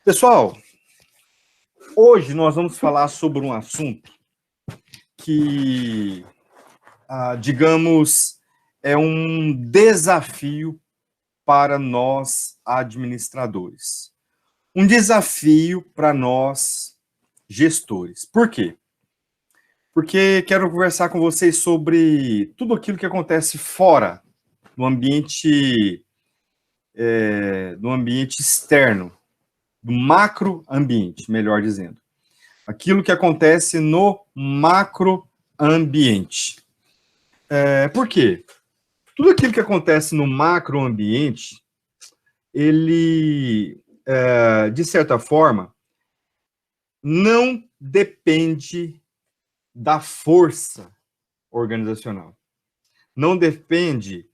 Pessoal, hoje nós vamos falar sobre um assunto que, digamos, é um desafio para nós administradores. Um desafio para nós gestores. Por quê? Porque quero conversar com vocês sobre tudo aquilo que acontece fora, no ambiente externo, do macroambiente, melhor dizendo. Aquilo que acontece no macroambiente. Por quê? Tudo aquilo que acontece no macroambiente, ele, de certa forma, não depende da força organizacional. Não depende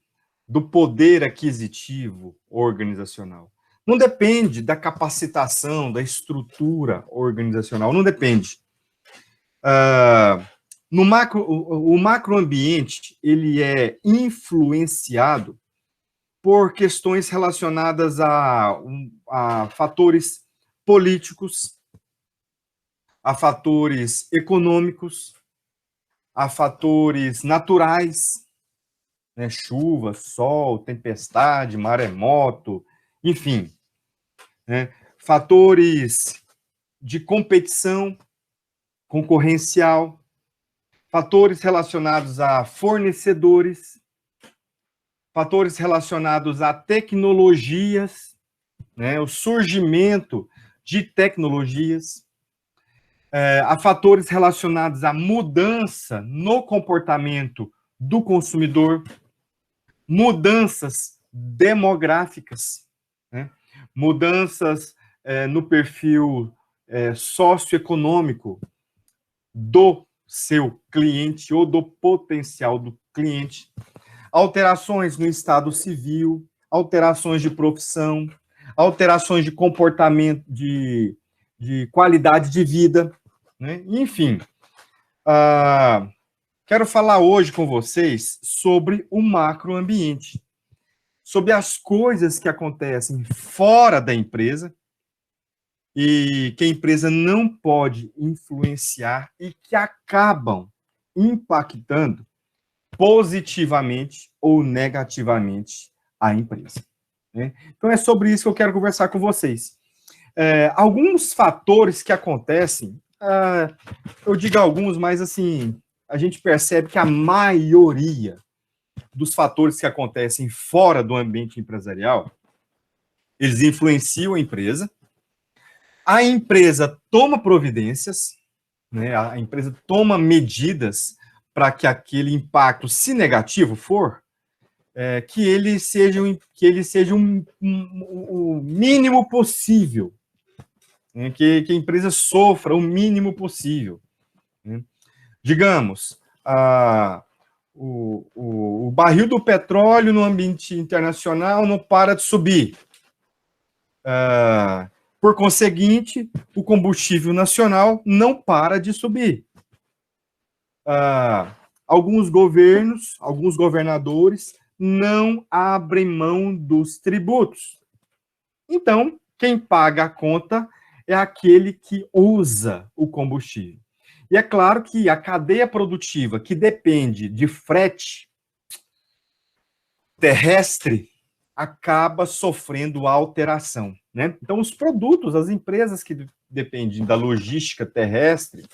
do poder aquisitivo organizacional. Não depende da capacitação, da estrutura organizacional, não depende. O macroambiente, ele é influenciado por questões relacionadas a fatores políticos, a fatores econômicos, a fatores naturais, né, chuva, sol, tempestade, maremoto, enfim, né, fatores de competição concorrencial, fatores relacionados a fornecedores, fatores relacionados a tecnologias, né, o surgimento de tecnologias, a fatores relacionados à mudança no comportamento do consumidor, mudanças demográficas, né, mudanças no perfil socioeconômico do seu cliente ou do potencial do cliente, alterações no estado civil, alterações de profissão, alterações de comportamento, de qualidade de vida, né? Enfim, quero falar hoje com vocês sobre o macroambiente, sobre as coisas que acontecem fora da empresa e que a empresa não pode influenciar e que acabam impactando positivamente ou negativamente a empresa, né? Então, é sobre isso que eu quero conversar com vocês. Alguns fatores que acontecem, eu digo alguns, mas assim, a gente percebe que a maioria dos fatores que acontecem fora do ambiente empresarial, eles influenciam a empresa toma providências, né, a empresa toma medidas para que aquele impacto, se negativo for, que ele seja o mínimo possível, né, que a empresa sofra o mínimo possível, né? Digamos, o barril do petróleo no ambiente internacional não para de subir. Por conseguinte, o combustível nacional não para de subir. Alguns governos, alguns governadores não abrem mão dos tributos. Então, quem paga a conta é aquele que usa o combustível. E é claro que a cadeia produtiva que depende de frete terrestre acaba sofrendo alteração, né? Então, os produtos, as empresas que dependem da logística terrestre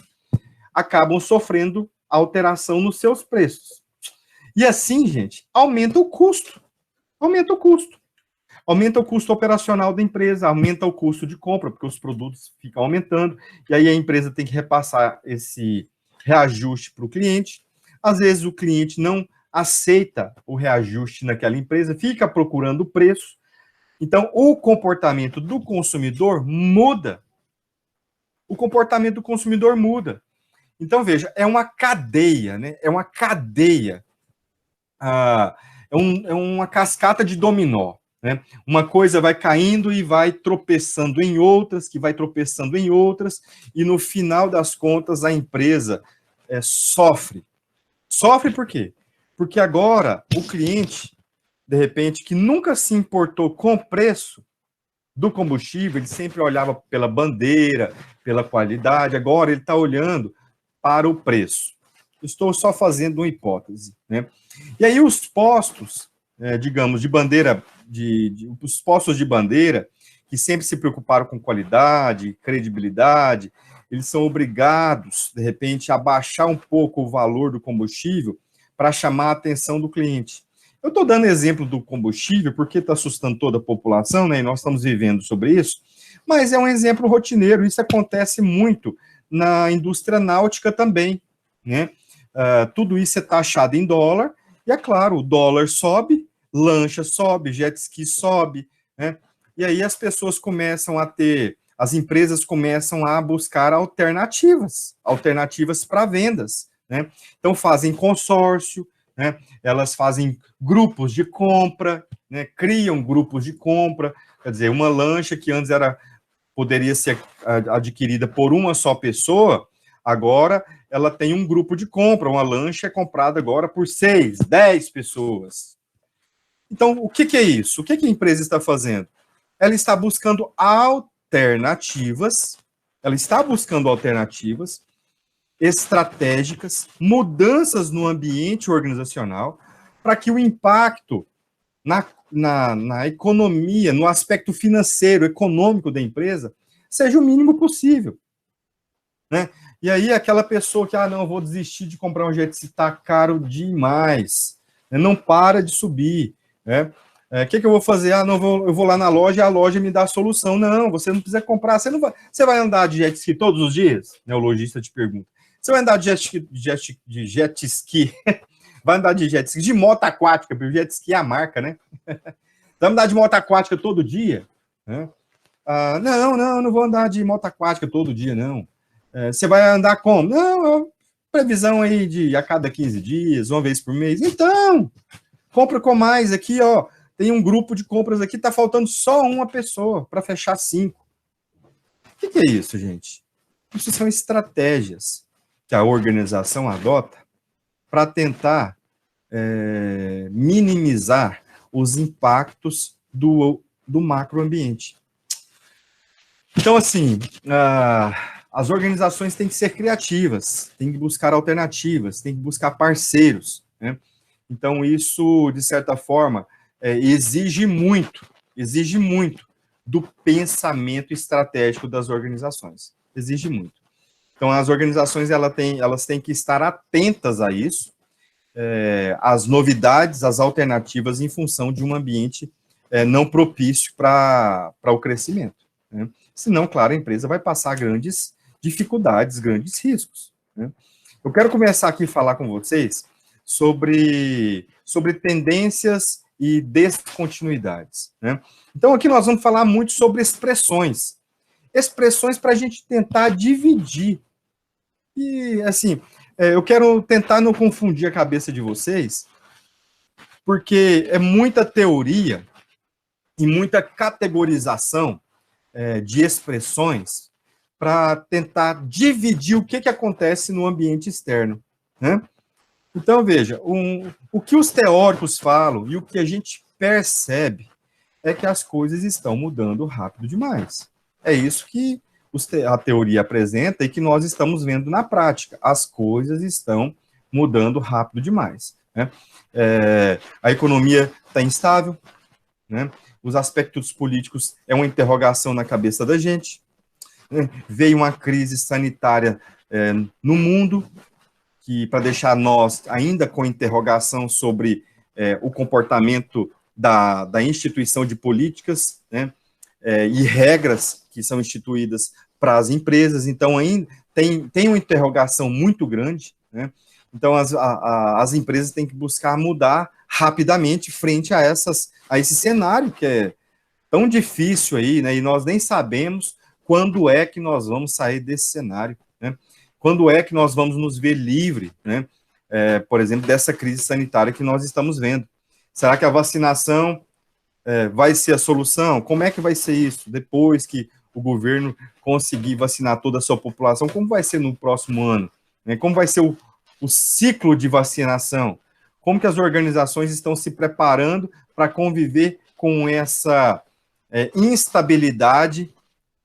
acabam sofrendo alteração nos seus preços. E assim, gente, aumenta o custo. Aumenta o custo. Aumenta o custo operacional da empresa, aumenta o custo de compra, porque os produtos ficam aumentando, e aí a empresa tem que repassar esse reajuste para o cliente. Às vezes o cliente não aceita o reajuste naquela empresa, fica procurando o preço. Então, o comportamento do consumidor muda. O comportamento do consumidor muda. Então, veja, é uma cadeia, né? É uma cadeia. É uma cascata de dominó, né? Uma coisa vai caindo e vai tropeçando em outras, que vai tropeçando em outras, e no final das contas a empresa sofre. Sofre por quê? Porque agora o cliente, de repente, que nunca se importou com preço, do combustível, ele sempre olhava pela bandeira, pela qualidade, agora ele está olhando para o preço. Estou só fazendo uma hipótese, né? E aí os postos, digamos, de bandeira, os postos de bandeira, que sempre se preocuparam com qualidade, credibilidade, eles são obrigados, de repente, a baixar um pouco o valor do combustível para chamar a atenção do cliente. Eu estou dando exemplo do combustível porque está assustando toda a população, né? E nós estamos vivendo sobre isso, mas é um exemplo rotineiro. Isso acontece muito na indústria náutica também, né? Tudo isso é taxado em dólar, e é claro, o dólar sobe, lancha sobe, jet ski sobe, né? E aí as pessoas começam a ter, as empresas começam a buscar alternativas para vendas, né? Então fazem consórcio, né? Elas fazem grupos de compra, né? Criam grupos de compra, quer dizer, uma lancha que antes poderia ser adquirida por uma só pessoa, agora ela tem um grupo de compra, uma lancha é comprada agora por 6, 10 pessoas. Então, o que é isso? O que a empresa está fazendo? Ela está buscando alternativas, estratégicas, mudanças no ambiente organizacional, para que o impacto na economia, no aspecto financeiro, econômico da empresa, seja o mínimo possível, né? E aí aquela pessoa que, não, vou desistir de comprar um jet ski, está caro demais, né? Não para de subir, né? O que eu vou fazer? Não, eu vou lá na loja e a loja me dá a solução. Não, você não precisa comprar, você vai andar de jet ski todos os dias? Né, o lojista te pergunta. Você vai andar de jet ski? Vai andar de jet ski, de moto aquática, porque o jet ski é a marca, né? Vai andar de moto aquática todo dia? Né? Não vou andar de moto aquática todo dia, não. Você vai andar como? Não, previsão aí de a cada 15 dias, uma vez por mês. Então, compra com mais aqui, ó. Tem um grupo de compras aqui, tá faltando só uma pessoa para fechar 5. O que é isso, gente? Isso são estratégias que a organização adota para tentar minimizar os impactos do macroambiente. Então, assim, as organizações têm que ser criativas, têm que buscar alternativas, têm que buscar parceiros, né? Então, isso, de certa forma, exige muito do pensamento estratégico das organizações. Exige muito. Então, as organizações elas têm que estar atentas a isso, às novidades, às alternativas, em função de um ambiente não propício para o crescimento, né? Senão, claro, a empresa vai passar grandes dificuldades, grandes riscos, né? Eu quero começar aqui a falar com vocês sobre tendências e descontinuidades, né? Então, aqui nós vamos falar muito sobre expressões para a gente tentar dividir. E, assim, eu quero tentar não confundir a cabeça de vocês, porque é muita teoria e muita categorização de expressões para tentar dividir o que acontece no ambiente externo, né? Então, veja, o que os teóricos falam e o que a gente percebe é que as coisas estão mudando rápido demais. É isso que a teoria apresenta e que nós estamos vendo na prática. As coisas estão mudando rápido demais, né? A economia está instável, né? Os aspectos políticos é uma interrogação na cabeça da gente, né? Veio uma crise sanitária no mundo, que para deixar nós ainda com interrogação sobre o comportamento da instituição de políticas, né? E regras que são instituídas para as empresas. Então, ainda tem uma interrogação muito grande, né? Então, as empresas têm que buscar mudar rapidamente frente a esse cenário que é tão difícil aí, né? E nós nem sabemos quando é que nós vamos sair desse cenário, né? Quando é que nós vamos nos ver livre, né? Por exemplo, dessa crise sanitária que nós estamos vendo. Será que a vacinação vai ser a solução? Como é que vai ser isso? Depois que o governo conseguir vacinar toda a sua população, como vai ser no próximo ano? Como vai ser o ciclo de vacinação? Como que as organizações estão se preparando para conviver com essa instabilidade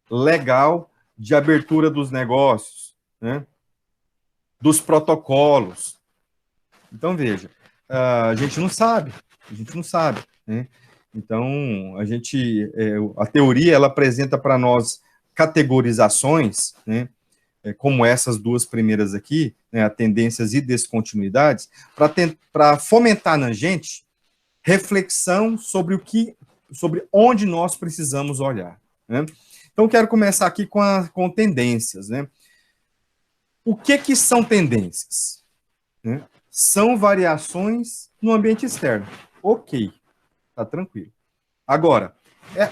legal de abertura dos negócios, né? Dos protocolos. Então, veja, a gente não sabe, né? Então, a teoria, ela apresenta para nós categorizações, né? Como essas duas primeiras aqui, né, tendências e descontinuidades, para fomentar na gente reflexão sobre sobre onde nós precisamos olhar, né? Então, quero começar aqui com tendências, né? O que são tendências? Né? São variações no ambiente externo. Ok, tá tranquilo. Agora,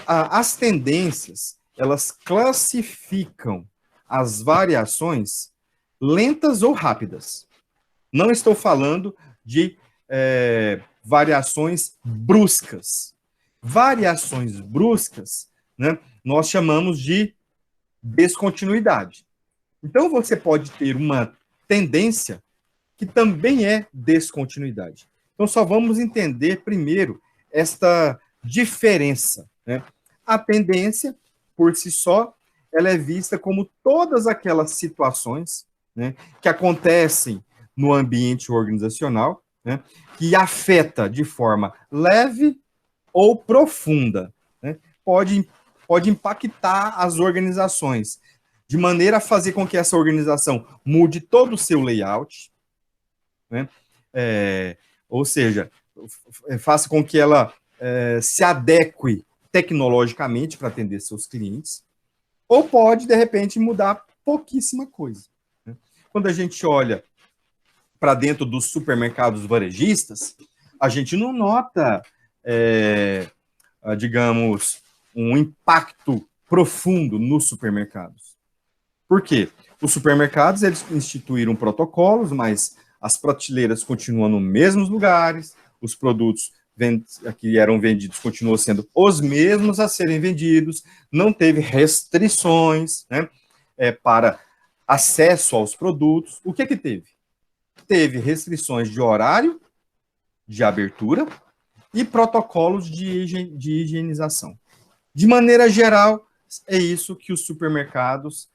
as tendências, elas classificam as variações lentas ou rápidas. Não estou falando de variações bruscas. Variações bruscas, né, nós chamamos de descontinuidade. Então, você pode ter uma tendência que também é descontinuidade. Então, só vamos entender primeiro esta diferença, né? A tendência, por si só, ela é vista como todas aquelas situações, né, que acontecem no ambiente organizacional, né, que afeta de forma leve ou profunda, né? Pode impactar as organizações, de maneira a fazer com que essa organização mude todo o seu layout, né? Ou seja, faça com que ela se adeque tecnologicamente para atender seus clientes, ou pode, de repente, mudar pouquíssima coisa, né? Quando a gente olha para dentro dos supermercados varejistas, a gente não nota, digamos, um impacto profundo nos supermercados. Por quê? Os supermercados, eles instituíram protocolos, mas as prateleiras continuam nos mesmos lugares, os produtos que eram vendidos continuam sendo os mesmos a serem vendidos, não teve restrições, né, para acesso aos produtos. O que teve? Teve restrições de horário, de abertura e protocolos de higienização. De maneira geral, é isso que os supermercados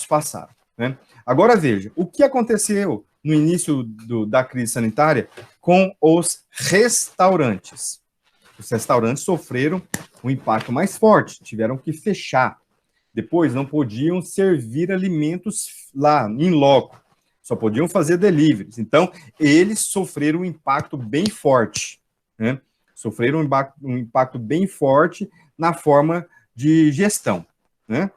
passaram, né? Agora veja, o que aconteceu no início da crise sanitária com os restaurantes? Os restaurantes sofreram um impacto mais forte, tiveram que fechar. Depois não podiam servir alimentos lá, em loco, só podiam fazer deliveries. Então, eles sofreram um impacto bem forte, né? Sofreram um impacto bem forte na forma de gestão, né?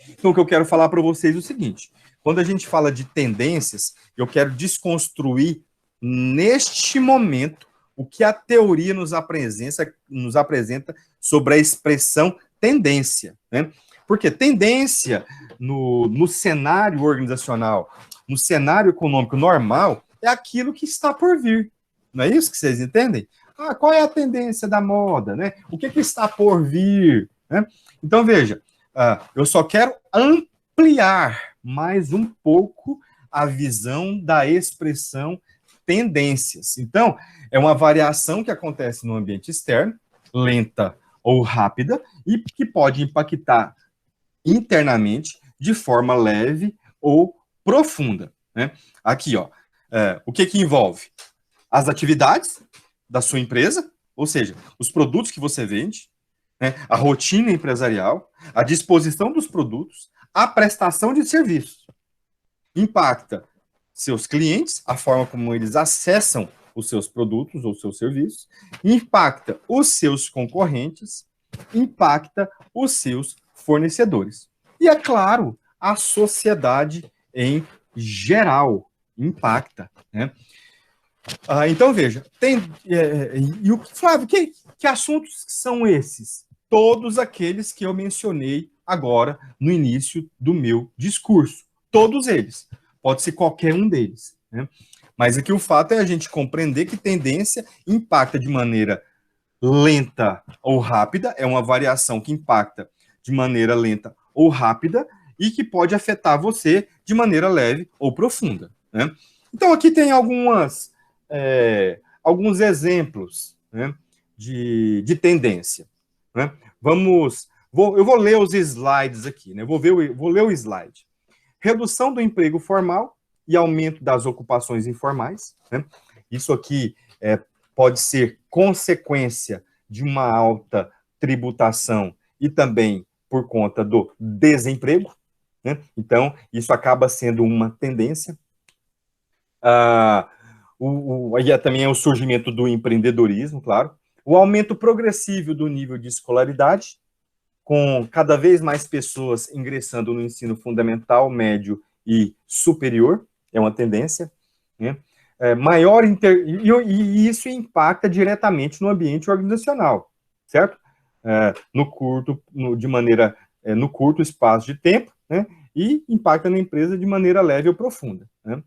Então, o que eu quero falar para vocês é o seguinte: quando a gente fala de tendências, eu quero desconstruir, neste momento, o que a teoria nos apresenta sobre a expressão tendência, né? Porque tendência, no cenário organizacional, no cenário econômico normal, é aquilo que está por vir. Não é isso que vocês entendem? Qual é a tendência da moda, né? O que está por vir, né? Então, veja, eu só quero ampliar mais um pouco a visão da expressão tendências. Então, é uma variação que acontece no ambiente externo, lenta ou rápida, e que pode impactar internamente de forma leve ou profunda, né? Aqui, ó, o que envolve? As atividades da sua empresa, ou seja, os produtos que você vende, né, a rotina empresarial, a disposição dos produtos, a prestação de serviços. Impacta seus clientes, a forma como eles acessam os seus produtos ou seus serviços, impacta os seus concorrentes, impacta os seus fornecedores. E, é claro, a sociedade em geral impacta, né? Então, veja, Flávio, que assuntos são esses? Todos aqueles que eu mencionei agora no início do meu discurso. Todos eles. Pode ser qualquer um deles, né? Mas aqui o fato é a gente compreender que tendência impacta de maneira lenta ou rápida, é uma variação que impacta de maneira lenta ou rápida e que pode afetar você de maneira leve ou profunda, né? Então, aqui tem alguns exemplos, né, de tendência, né? Eu vou ler os slides aqui, né? Vou ler o slide. Redução do emprego formal e aumento das ocupações informais, né? Isso aqui pode ser consequência de uma alta tributação e também por conta do desemprego, né? Então, isso acaba sendo uma tendência. Aí também é o surgimento do empreendedorismo, claro. O aumento progressivo do nível de escolaridade, com cada vez mais pessoas ingressando no ensino fundamental, médio e superior, é uma tendência, né? E isso impacta diretamente no ambiente organizacional, certo? No curto espaço de tempo, né? E impacta na empresa de maneira leve ou profunda, né?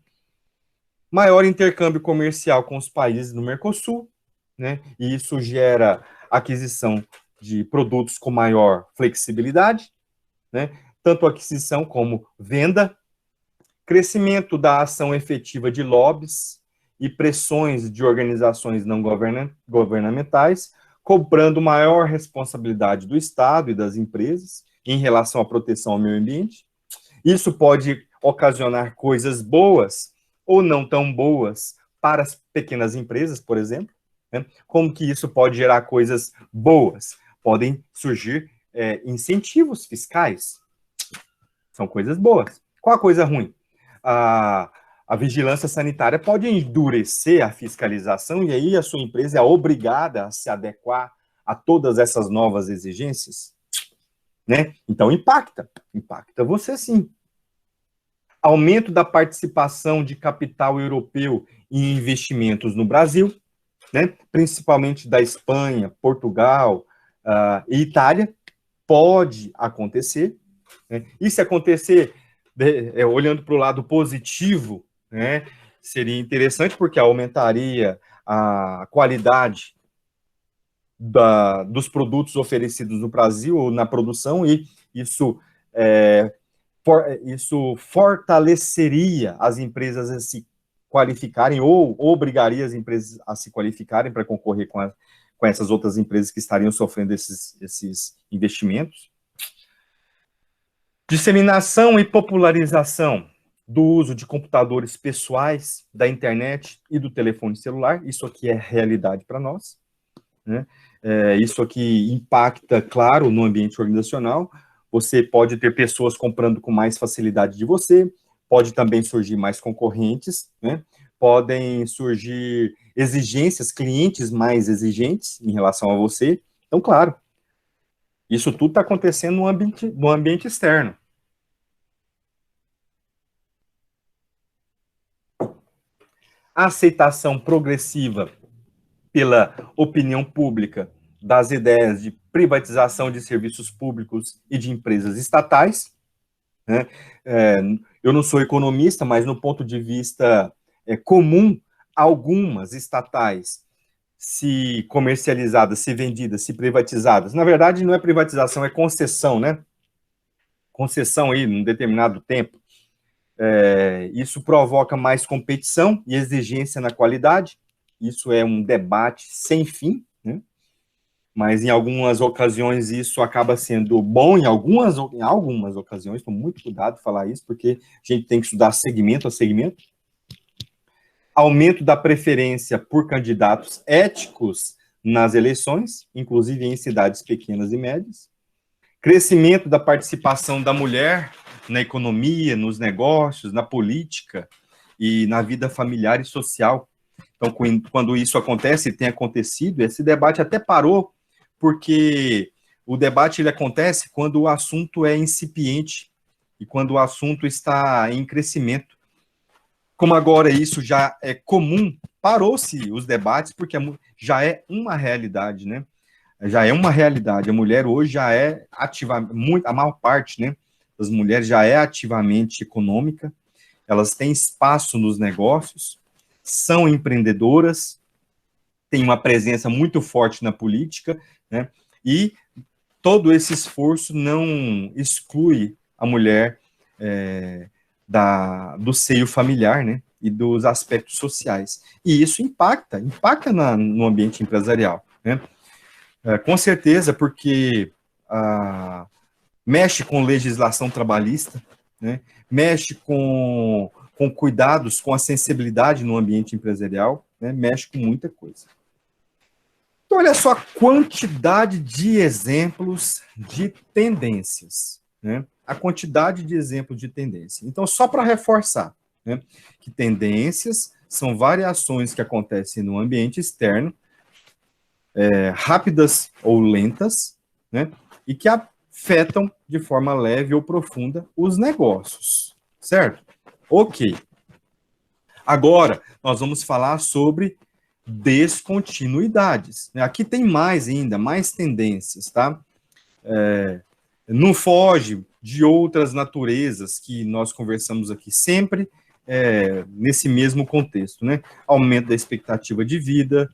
Maior intercâmbio comercial com os países do Mercosul, né? E isso gera aquisição de produtos com maior flexibilidade, né? Tanto aquisição como venda, crescimento da ação efetiva de lobbies e pressões de organizações não governamentais, cobrando maior responsabilidade do Estado e das empresas em relação à proteção ao meio ambiente. Isso pode ocasionar coisas boas ou não tão boas para as pequenas empresas, por exemplo, né? Como que isso pode gerar coisas boas? Podem surgir incentivos fiscais. São coisas boas. Qual a coisa ruim? A vigilância sanitária pode endurecer a fiscalização e aí a sua empresa é obrigada a se adequar a todas essas novas exigências, né? Então impacta você sim. Aumento da participação de capital europeu em investimentos no Brasil, né? Principalmente da Espanha, Portugal e Itália, pode acontecer, né? E se acontecer, olhando para o lado positivo, né, seria interessante porque aumentaria a qualidade dos produtos oferecidos no Brasil ou na produção, e isso fortaleceria as empresas a se qualificarem ou obrigaria as empresas a se qualificarem para concorrer com essas outras empresas que estariam sofrendo esses investimentos. Disseminação e popularização do uso de computadores pessoais, da internet e do telefone celular. Isso aqui é realidade para nós, né? Isso aqui impacta, claro, no ambiente organizacional. Você pode ter pessoas comprando com mais facilidade de você, pode também surgir mais concorrentes, né? Podem surgir exigências, clientes mais exigentes em relação a você. Então, claro, isso tudo está acontecendo no ambiente externo. A aceitação progressiva pela opinião pública das ideias de privatização de serviços públicos e de empresas estatais, né? Eu não sou economista, mas no ponto de vista comum, algumas estatais, se comercializadas, se vendidas, se privatizadas, na verdade não é privatização, é concessão, né? Concessão aí, num determinado tempo. Isso provoca mais competição e exigência na qualidade. Isso é um debate sem fim, né? Mas em algumas ocasiões isso acaba sendo bom, em algumas ocasiões, estou muito cuidado de falar isso, porque a gente tem que estudar segmento a segmento. Aumento da preferência por candidatos éticos nas eleições, inclusive em cidades pequenas e médias. Crescimento da participação da mulher na economia, nos negócios, na política e na vida familiar e social. Então, quando isso acontece, e tem acontecido, esse debate até parou, porque o debate ele acontece quando o assunto é incipiente e quando o assunto está em crescimento. Como agora isso já é comum, parou-se os debates, porque já é uma realidade, né? Já é uma realidade. A mulher hoje já é a maior parte, né, das mulheres já é ativamente econômica, elas têm espaço nos negócios, são empreendedoras, têm uma presença muito forte na política, né, e todo esse esforço não exclui a mulher do seio familiar, né, e dos aspectos sociais. E isso impacta no ambiente empresarial, né. Com certeza, porque mexe com legislação trabalhista, né? Mexe com cuidados, com a sensibilidade no ambiente empresarial, né? Mexe com muita coisa. Então, olha só a quantidade de exemplos de tendências, né? A quantidade de exemplos de tendência. Então, só para reforçar, né, que tendências são variações que acontecem no ambiente externo, rápidas ou lentas, né, e que afetam de forma leve ou profunda os negócios, certo? Ok. Agora, nós vamos falar sobre descontinuidades. Aqui tem mais ainda, mais tendências, tá? Não foge de outras naturezas que nós conversamos aqui sempre, nesse mesmo contexto, né? Aumento da expectativa de vida,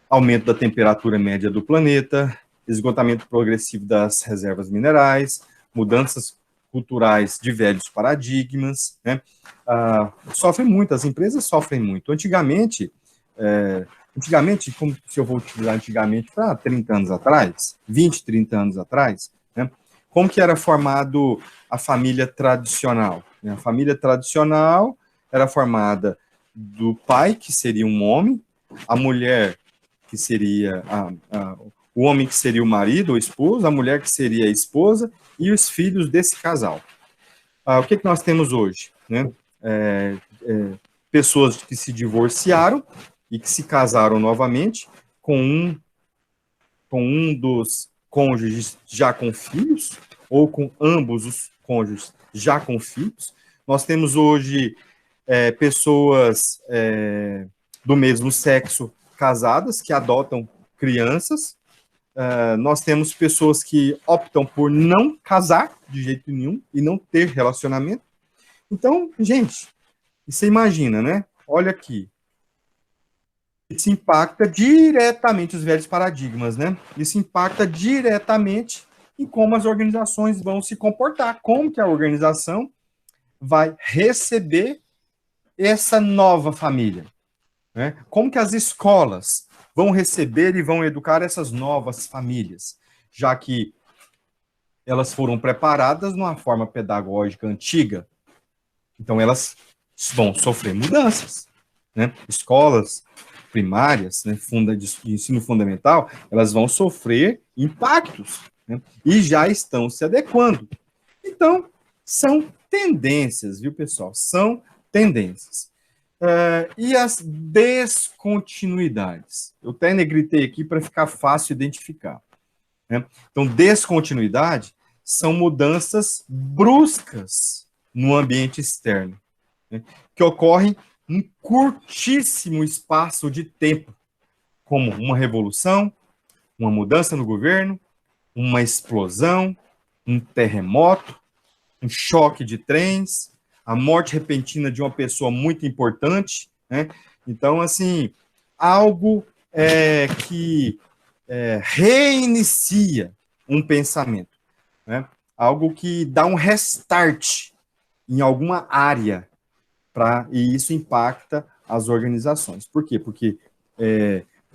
aumento da temperatura média do planeta, esgotamento progressivo das reservas minerais, mudanças culturais de velhos paradigmas, né? Sofrem muito, as empresas sofrem muito. Antigamente, como se eu vou utilizar antigamente para 30 anos atrás, 20, 30 anos atrás, né? Como que era formado a família tradicional? A família tradicional era formada do pai, que seria um homem, a mulher, que seria o homem, que seria o marido, o esposo, a mulher, que seria a esposa, e os filhos desse casal. O que nós temos hoje? Né? Pessoas que se divorciaram e que se casaram novamente com um dos cônjuges já com filhos, ou com ambos os cônjuges já com filhos. Nós temos hoje pessoas do mesmo sexo casadas que adotam crianças. Nós temos pessoas que optam por não casar de jeito nenhum e não ter relacionamento. Então, gente, você imagina, né? Olha aqui. Isso impacta diretamente os velhos paradigmas, né? Isso impacta diretamente em como as organizações vão se comportar, como que a organização vai receber essa nova família, né? Como que as escolas vão receber e vão educar essas novas famílias, já que elas foram preparadas numa forma pedagógica antiga. Então, elas vão sofrer mudanças, né? Escolas primárias, né, de ensino fundamental, elas vão sofrer impactos, né? E já estão se adequando. Então, são tendências, viu, pessoal? São tendências. E as descontinuidades? Eu até negritei aqui para ficar fácil identificar, né? Então, descontinuidade são mudanças bruscas no ambiente externo, né, que ocorrem em curtíssimo espaço de tempo, como uma revolução, uma mudança no governo, uma explosão, um terremoto, um choque de trens, a morte repentina de uma pessoa muito importante, né? Então, assim, algo que reinicia um pensamento, né? Algo que dá um restart em alguma área, e isso impacta as organizações. Por quê? Porque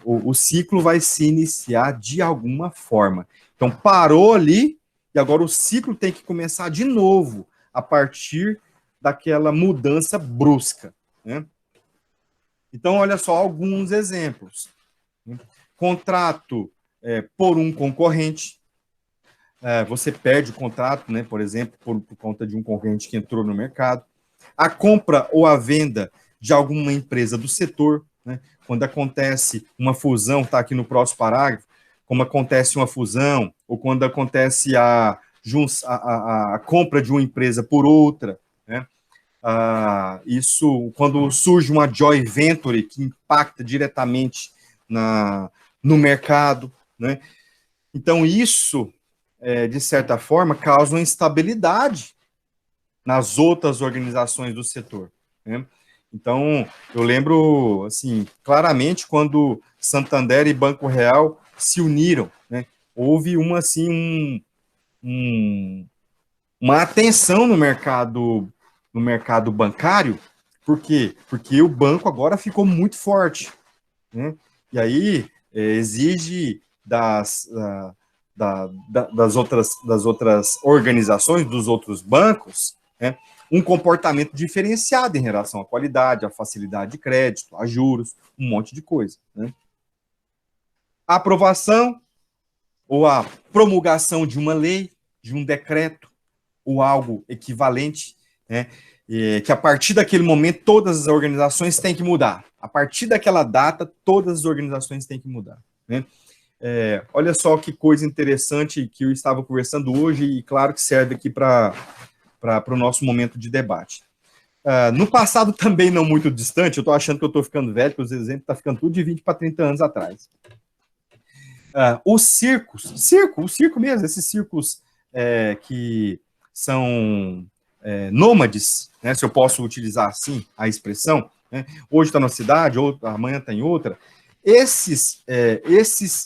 o ciclo vai se iniciar de alguma forma. Então, parou ali, e agora o ciclo tem que começar de novo, a partir daquela mudança brusca, né? Então, olha só alguns exemplos. Contrato por um concorrente. Você perde o contrato, né, por exemplo, por conta de um concorrente que entrou no mercado. A compra ou a venda de alguma empresa do setor, né? Quando acontece uma fusão, está aqui no próximo parágrafo, como acontece uma fusão, ou quando acontece a compra de uma empresa por outra, né? Isso, quando surge uma joint venture que impacta diretamente no mercado, né? Então, isso, de certa forma, causa uma instabilidade nas outras organizações do setor, né? Então, eu lembro, assim, claramente quando Santander e Banco Real se uniram, né? Houve uma atenção no mercado bancário. Por quê? Porque o banco agora ficou muito forte, né? E aí exige das outras organizações, dos outros bancos, né, um comportamento diferenciado em relação à qualidade, à facilidade de crédito, a juros, um monte de coisa. Né? A aprovação ou a promulgação de uma lei, de um decreto, ou algo equivalente, né, que a partir daquele momento todas as organizações têm que mudar. A partir daquela data, todas as organizações têm que mudar. Né? Olha só que coisa interessante que eu estava conversando hoje e claro que serve aqui para o nosso momento de debate. No passado também não muito distante, eu estou achando que eu estou ficando velho, porque os exemplos estão ficando tudo de 20 para 30 anos atrás. Os circos, o circo mesmo, esses circos que são nômades, né, se eu posso utilizar assim a expressão, né, hoje está numa cidade, amanhã está em outra. Esses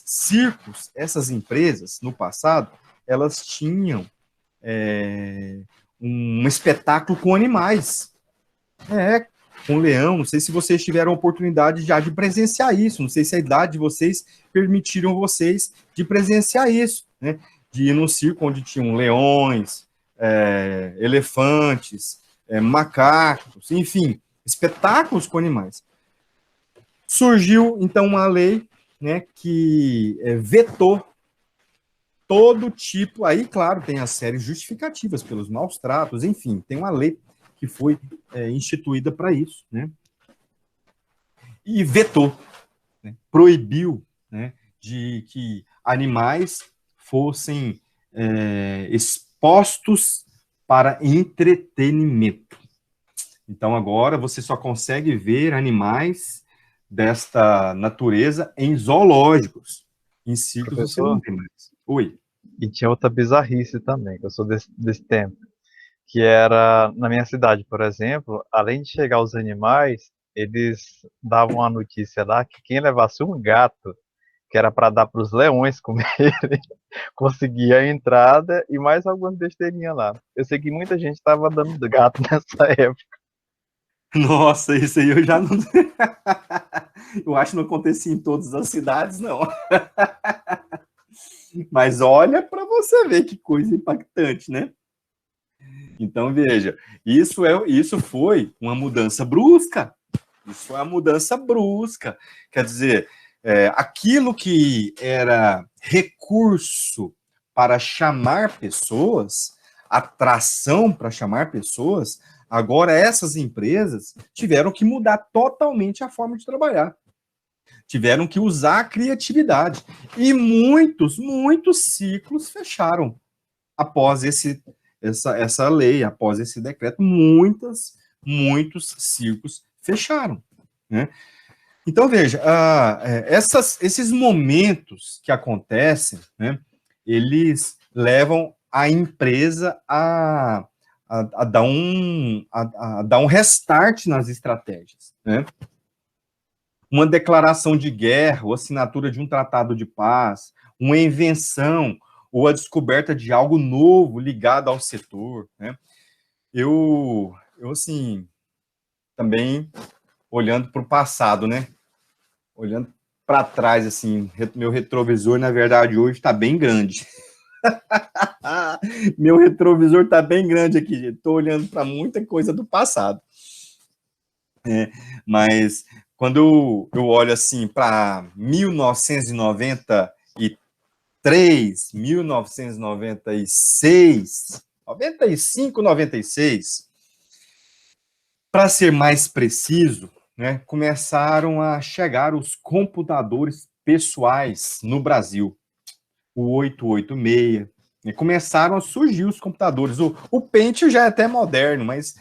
circos, essas empresas, no passado, elas tinham um espetáculo com animais. Com leão, não sei se vocês tiveram a oportunidade já de presenciar isso, não sei se a idade de vocês permitiram vocês de presenciar isso, né? De ir num circo onde tinham leões, elefantes, macacos, enfim, espetáculos com animais. Surgiu, então, uma lei, né, que vetou todo tipo, aí, claro, tem as séries justificativas pelos maus tratos, enfim, tem uma lei que foi instituída para isso, né? E vetou, né? Proibiu, né, de que animais fossem expostos para entretenimento. Então, agora você só consegue ver animais desta natureza em zoológicos. Em circos você não tem mais. Oi. E tinha outra bizarrice também, que eu sou desse tempo, que era, na minha cidade, por exemplo, além de chegar os animais, eles davam a notícia lá que quem levasse um gato, que era para dar para os leões comerem, conseguia a entrada e mais algumas besteirinhas lá. Eu sei que muita gente estava dando gato nessa época. Nossa, isso aí eu já não... eu acho que não acontecia em todas as cidades, não. Mas olha para você ver que coisa impactante, né? Então, veja, isso foi uma mudança brusca. Isso foi uma mudança brusca. Quer dizer, aquilo que era recurso para chamar pessoas, atração para chamar pessoas, agora essas empresas tiveram que mudar totalmente a forma de trabalhar. Tiveram que usar a criatividade. E muitos ciclos fecharam após essa lei, após esse decreto, muitos circos fecharam, né? Então, veja, esses momentos que acontecem, né, eles levam a empresa a dar um restart nas estratégias, né? Uma declaração de guerra, ou assinatura de um tratado de paz, uma invenção, ou a descoberta de algo novo ligado ao setor, né? Eu assim, também olhando para o passado, né? Olhando para trás, assim, meu retrovisor, na verdade, hoje está bem grande. Meu retrovisor está bem grande aqui, gente. Estou olhando para muita coisa do passado. Mas quando eu olho assim para 1993, 1996, 95, 96, para ser mais preciso, né, começaram a chegar os computadores pessoais no Brasil, o 886, né, começaram a surgir os computadores. O Pentium já é até moderno, mas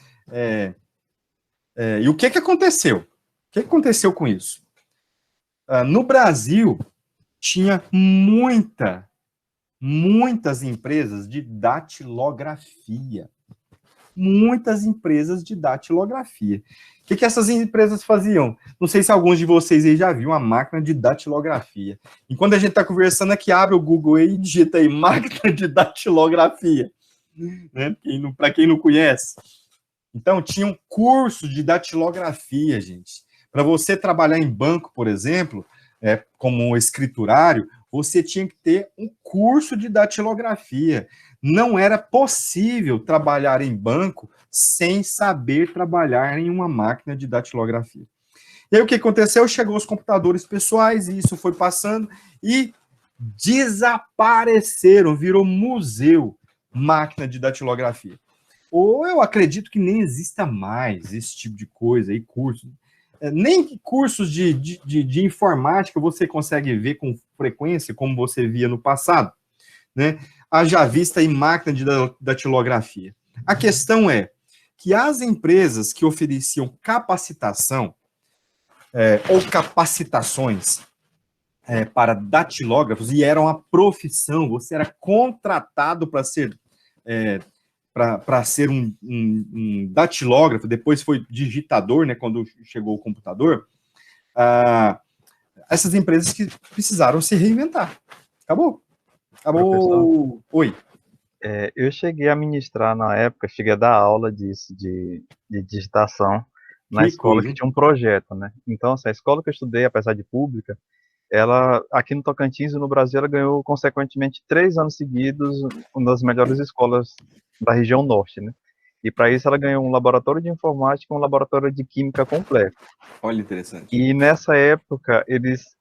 e o que aconteceu? O que aconteceu com isso? No Brasil, tinha muitas empresas de datilografia. Muitas empresas de datilografia. O que essas empresas faziam? Não sei se alguns de vocês aí já viram a máquina de datilografia. Enquanto a gente está conversando aqui, abre o Google aí e digita aí máquina de datilografia. Né? Para quem não conhece. Então, tinha um curso de datilografia, gente. Para você trabalhar em banco, por exemplo, como escriturário, você tinha que ter um curso de datilografia. Não era possível trabalhar em banco sem saber trabalhar em uma máquina de datilografia. E aí o que aconteceu? Chegou os computadores pessoais e isso foi passando e desapareceram, virou museu, máquina de datilografia. Ou eu acredito que nem exista mais esse tipo de coisa aí, curso. Nem cursos de informática você consegue ver com frequência, como você via no passado, né? Haja vista em máquina de datilografia. A questão é que as empresas que ofereciam capacitação ou capacitações para datilógrafos, e era uma profissão, você era contratado para ser um datilógrafo, depois foi digitador, né, quando chegou o computador, essas empresas que precisaram se reinventar. Acabou. Acabou. Oi. Eu cheguei a ministrar na época, cheguei a dar aula disso, de digitação, na escola que tinha um projeto, né? Então, assim, a escola que eu estudei, apesar de pública, ela, aqui no Tocantins e no Brasil, ela ganhou, consequentemente, 3 anos seguidos, uma das melhores escolas da região norte, né? E para isso ela ganhou um laboratório de informática e um laboratório de química completo. Olha, interessante. E nessa época, eles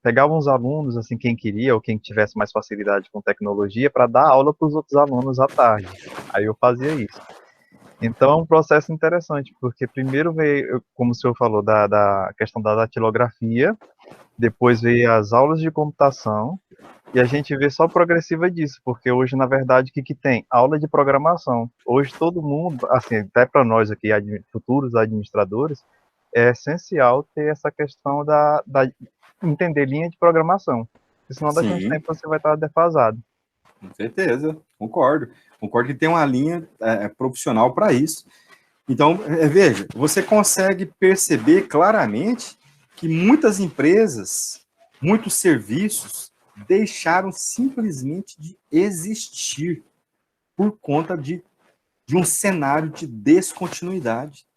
pegavam os alunos, assim, quem queria ou quem tivesse mais facilidade com tecnologia, para dar aula para os outros alunos à tarde. Aí eu fazia isso. Então é um processo interessante, porque primeiro veio, como o senhor falou, da questão da datilografia, depois veio as aulas de computação, e a gente vê só progressiva disso, porque hoje, na verdade, o que tem? Aula de programação. Hoje todo mundo, assim, até para nós aqui, futuros administradores, é essencial ter essa questão da entender linha de programação. Porque senão daqui a uns tempos você vai estar defasado. Com certeza, concordo. Concordo que tem uma linha profissional para isso. Então, veja, você consegue perceber claramente que muitas empresas, muitos serviços deixaram simplesmente de existir por conta de um cenário de descontinuidade,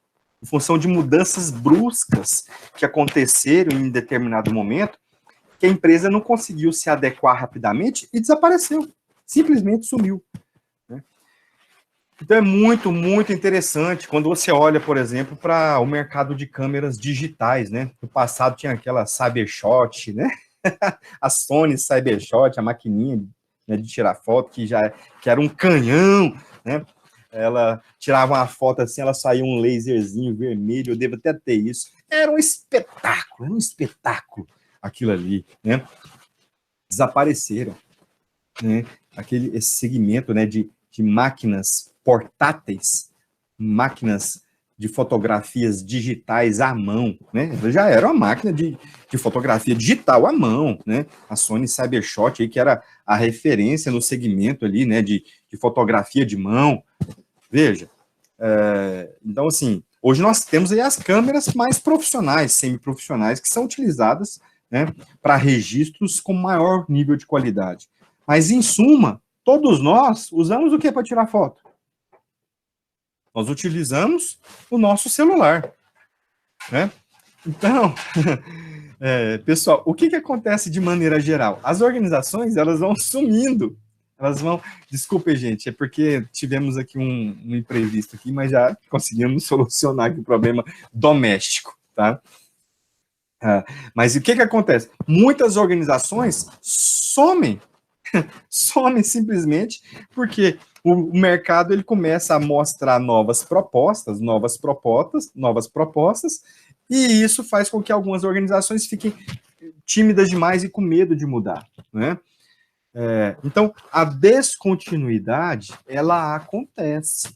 em função de mudanças bruscas que aconteceram em determinado momento, que a empresa não conseguiu se adequar rapidamente e desapareceu, simplesmente sumiu. Né? Então é muito, muito interessante quando você olha, por exemplo, para o mercado de câmeras digitais, né? No passado tinha aquela Cybershot, né? A Sony Cybershot, a maquininha, né, de tirar foto, que era um canhão, né? Ela tirava uma foto assim, ela saía um laserzinho vermelho, eu devo até ter isso. Era um espetáculo aquilo ali, né? Desapareceram, né? Esse segmento, né, de máquinas portáteis, máquinas de fotografias digitais à mão, né? Já era uma máquina de fotografia digital à mão, né? A Sony Cybershot aí, que era a referência no segmento ali, né, de fotografia de mão. Veja, então assim, hoje nós temos aí as câmeras mais profissionais, semiprofissionais, que são utilizadas, né, para registros com maior nível de qualidade. Mas, em suma, todos nós usamos o que para tirar foto? Nós utilizamos o nosso celular, né? Então, pessoal, o que acontece de maneira geral? As organizações, elas vão sumindo. Elas vão... Desculpe, gente, é porque tivemos aqui um imprevisto aqui, mas já conseguimos solucionar aqui o problema doméstico, tá? Mas o que acontece? Muitas organizações somem simplesmente porque o mercado ele começa a mostrar novas propostas, e isso faz com que algumas organizações fiquem tímidas demais e com medo de mudar, né? Então, a descontinuidade, ela acontece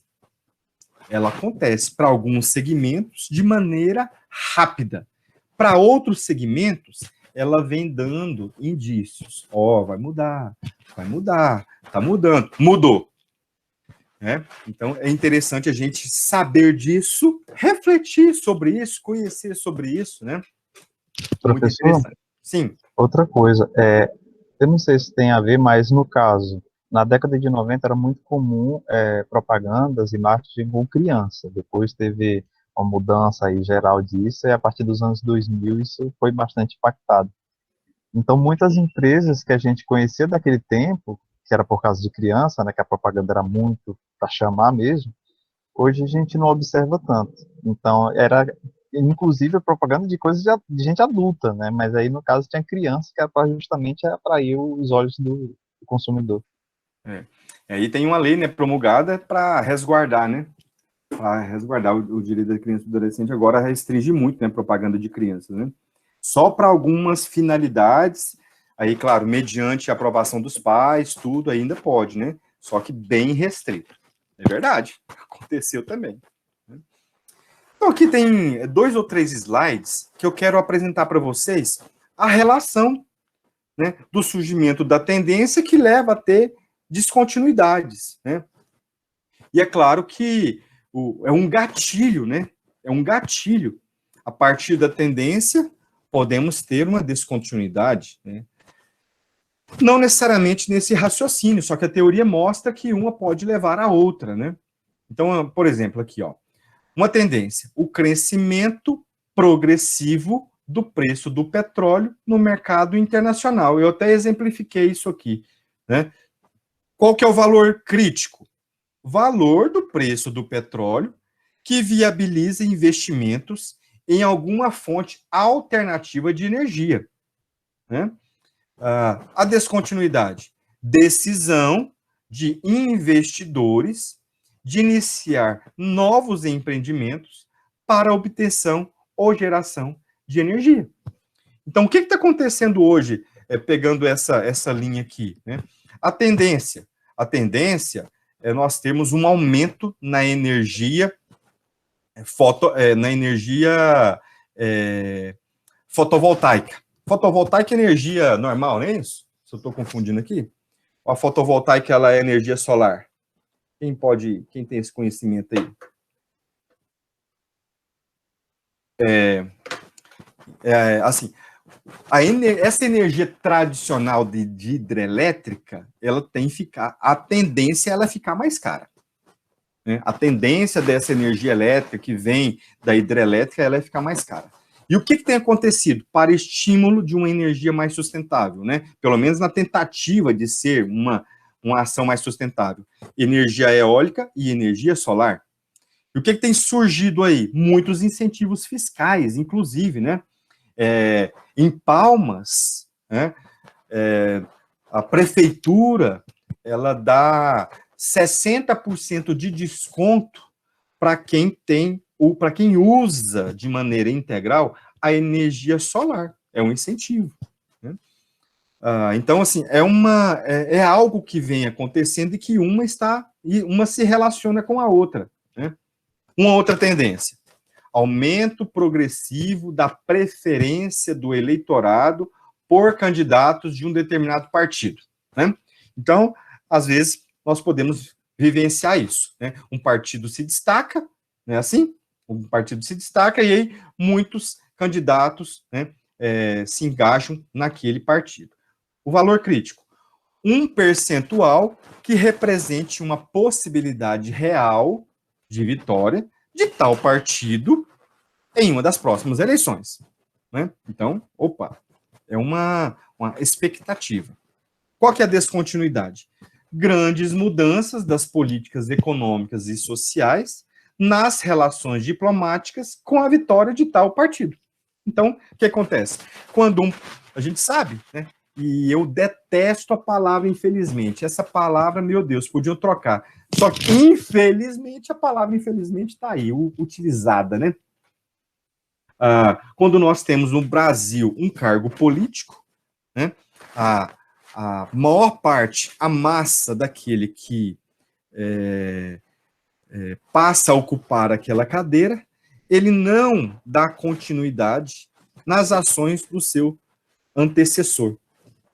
para alguns segmentos de maneira rápida. Para outros segmentos, ela vem dando indícios. Vai mudar, está mudando, mudou. Então, é interessante a gente saber disso, refletir sobre isso, conhecer sobre isso, né? Professor, sim. Outra coisa, eu não sei se tem a ver, mas no caso, na década de 90 era muito comum propagandas e marketing com criança. Depois teve uma mudança aí geral disso, e a partir dos anos 2000 isso foi bastante impactado. Então, muitas empresas que a gente conhecia daquele tempo, que era por causa de criança, né, que a propaganda era muito para chamar mesmo, hoje a gente não observa tanto. Então, era, inclusive, a propaganda de coisas de gente adulta, né? Mas aí, no caso, tinha criança, que era para justamente atrair os olhos do consumidor. Aí tem uma lei, né, promulgada para resguardar, né? Para resguardar o direito da criança e do adolescente, agora restringe muito, né, propaganda de crianças, né? Só para algumas finalidades, aí, claro, mediante a aprovação dos pais, tudo ainda pode, né? Só que bem restrito. É verdade, aconteceu também. Então, aqui tem 2 ou 3 slides que eu quero apresentar para vocês a relação, né, do surgimento da tendência que leva a ter descontinuidades, né? E é claro que é um gatilho, né? É um gatilho. A partir da tendência, podemos ter uma descontinuidade, né? Não necessariamente nesse raciocínio, só que a teoria mostra que uma pode levar à outra, né? Então, por exemplo, aqui, ó, uma tendência, o crescimento progressivo do preço do petróleo no mercado internacional. Eu até exemplifiquei isso aqui, né? Qual que é o valor crítico? Valor do preço do petróleo que viabiliza investimentos em alguma fonte alternativa de energia, né? A descontinuidade, decisão de investidores de iniciar novos empreendimentos para obtenção ou geração de energia. Então, o que está acontecendo hoje, pegando essa linha aqui, né? A tendência é nós termos um aumento na energia fotovoltaica. Fotovoltaica é energia normal, não é isso? Se eu estou confundindo aqui. A fotovoltaica, ela é energia solar. Quem tem esse conhecimento aí? Assim, essa energia tradicional de hidrelétrica, ela tem que ficar, a tendência é ela ficar mais cara, né? A tendência dessa energia elétrica que vem da hidrelétrica, ela é ficar mais cara. E o que tem acontecido para estímulo de uma energia mais sustentável, né? Pelo menos na tentativa de ser uma ação mais sustentável. Energia eólica e energia solar. E o que tem surgido aí? Muitos incentivos fiscais, inclusive, né? Em Palmas, né? A prefeitura, ela dá 60% de desconto para quem tem ou para quem usa de maneira integral a energia solar. É um incentivo, né? Então, assim, é algo que vem acontecendo e que uma se relaciona com a outra, né? Uma outra tendência: aumento progressivo da preferência do eleitorado por candidatos de um determinado partido, né? Então, às vezes, nós podemos vivenciar isso, né? Um partido se destaca, né? Assim, um partido se destaca e aí muitos candidatos, né, se engajam naquele partido. O valor crítico: um percentual que represente uma possibilidade real de vitória de tal partido em uma das próximas eleições, né? Então, é uma expectativa. Qual que é a descontinuidade? Grandes mudanças das políticas econômicas e sociais nas relações diplomáticas com a vitória de tal partido. Então, o que acontece? Quando a gente sabe, né? E eu detesto a palavra infelizmente. Essa palavra, meu Deus, podiam trocar. Só que, infelizmente, a palavra infelizmente está aí, utilizada, né? Quando nós temos no Brasil um cargo político, né? A maior parte, a massa daquele que passa a ocupar aquela cadeira, ele não dá continuidade nas ações do seu antecessor,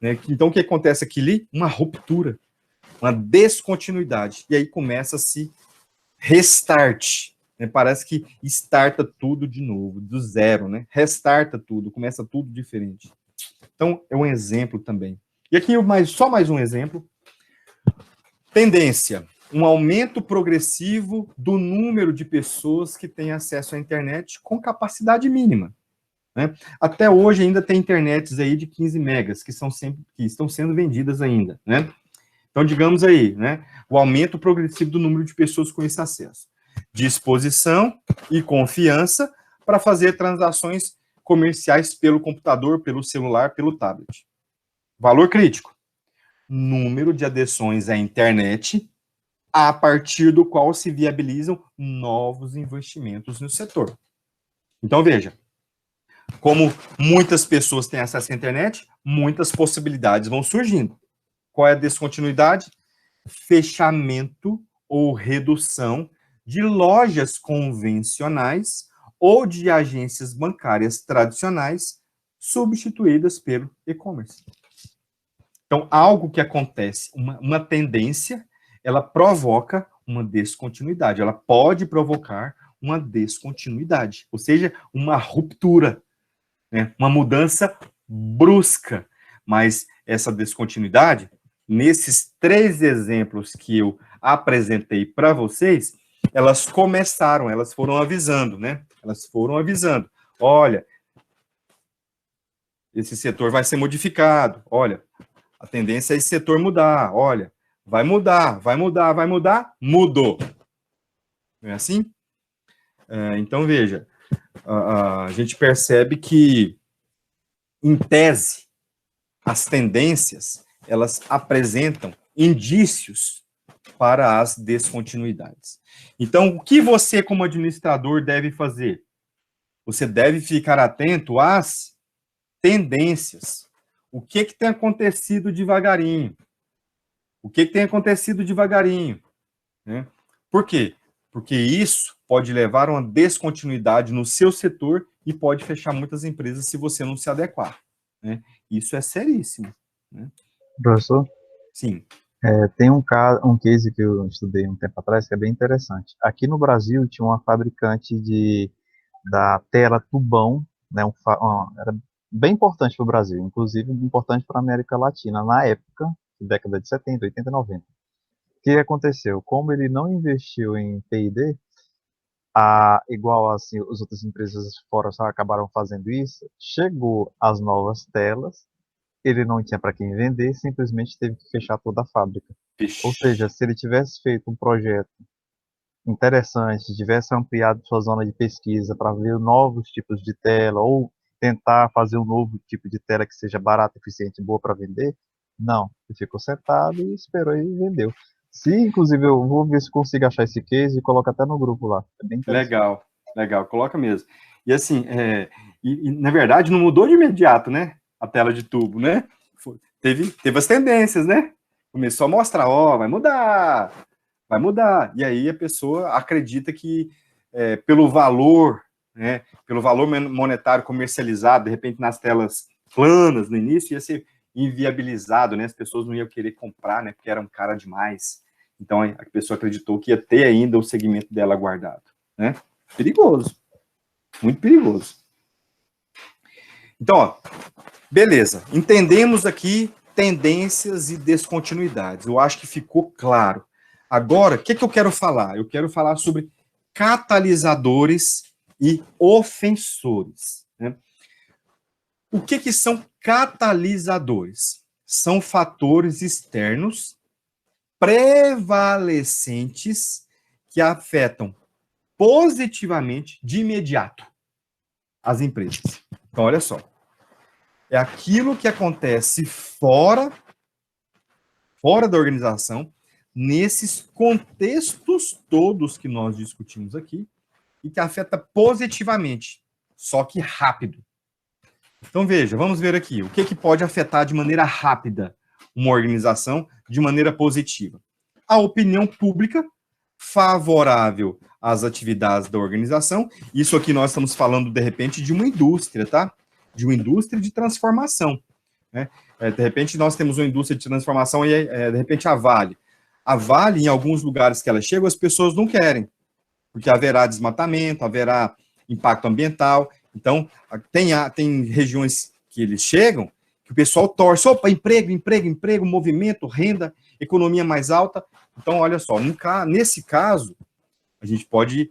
né? Então, o que acontece aqui ali? Uma ruptura, uma descontinuidade. E aí começa-se restart, né? Parece que starta tudo de novo, do zero, né? Restarta tudo, começa tudo diferente. Então, é um exemplo também. E aqui, só mais um exemplo. Tendência: um aumento progressivo do número de pessoas que têm acesso à internet com capacidade mínima, né? Até hoje ainda tem internets aí de 15 megas que estão sendo vendidas ainda, né? Então, digamos aí, né, o aumento progressivo do número de pessoas com esse acesso. Disposição e confiança para fazer transações comerciais pelo computador, pelo celular, pelo tablet. Valor crítico: número de adesões à internet, a partir do qual se viabilizam novos investimentos no setor. Então, veja, como muitas pessoas têm acesso à internet, muitas possibilidades vão surgindo. Qual é a descontinuidade? Fechamento ou redução de lojas convencionais ou de agências bancárias tradicionais substituídas pelo e-commerce. Então, algo que acontece, uma tendência, ela provoca uma descontinuidade. Ela pode provocar uma descontinuidade, ou seja, uma ruptura, né? Uma mudança brusca. Mas essa descontinuidade, nesses 3 exemplos que eu apresentei para vocês, elas começaram, elas foram avisando, né? Elas foram avisando. Olha, esse setor vai ser modificado. Olha, a tendência é esse setor mudar. Olha, vai mudar, vai mudar, vai mudar. Mudou. Não é assim? Então, veja, a gente percebe que, em tese, as tendências, elas apresentam indícios para as descontinuidades. Então, o que você, como administrador, deve fazer? Você deve ficar atento às tendências. O que tem acontecido devagarinho? O que tem acontecido devagarinho? Né? Por quê? Porque isso pode levar a uma descontinuidade no seu setor e pode fechar muitas empresas se você não se adequar. Né? Isso é seríssimo. Né? Professor? Sim. Tem um case que eu estudei um tempo atrás que é bem interessante. Aqui no Brasil tinha uma fabricante da tela tubão, né, era bem importante para o Brasil, inclusive importante para a América Latina, na época, década de 70, 80 e 90. O que aconteceu? Como ele não investiu em P&D, igual assim, as outras empresas fora só acabaram fazendo isso, chegou as novas telas, ele não tinha para quem vender, simplesmente teve que fechar toda a fábrica. Ixi. Ou seja, se ele tivesse feito um projeto interessante, tivesse ampliado sua zona de pesquisa para ver novos tipos de tela, ou tentar fazer um novo tipo de tela que seja barata, eficiente e boa para vender, não. Ele ficou sentado e esperou e vendeu. Se, inclusive, eu vou ver se consigo achar esse case e coloco até no grupo lá. É bem interessante. Legal, legal, coloca mesmo. E assim, na verdade, não mudou de imediato, né? A tela de tubo, né? Teve as tendências, né? Começou a mostrar, vai mudar, vai mudar. E aí a pessoa acredita que pelo valor, né? Pelo valor monetário comercializado, de repente nas telas planas no início, ia ser inviabilizado, né? As pessoas não iam querer comprar, né? Porque era um cara demais. Então a pessoa acreditou que ia ter ainda o segmento dela guardado, né? Perigoso, muito perigoso. Então, ó, beleza, entendemos aqui tendências e descontinuidades. Eu acho que ficou claro. Agora, o que eu quero falar? Eu quero falar sobre catalisadores e ofensores. Né? O que são catalisadores? São fatores externos prevalecentes que afetam positivamente, de imediato, as empresas. Então, olha só. É aquilo que acontece fora da organização, nesses contextos todos que nós discutimos aqui, e que afeta positivamente, só que rápido. Então, veja, vamos ver aqui. O que pode afetar de maneira rápida uma organização de maneira positiva? A opinião pública favorável às atividades da organização. Isso aqui nós estamos falando, de repente, de uma indústria, tá? De uma indústria de transformação. Né? De repente, nós temos uma indústria de transformação e, de repente, a Vale. A Vale, em alguns lugares que ela chega, as pessoas não querem, porque haverá desmatamento, haverá impacto ambiental. Então, tem regiões que eles chegam, que o pessoal torce, opa, emprego, movimento, renda, economia mais alta. Então, olha só, nesse caso, a gente pode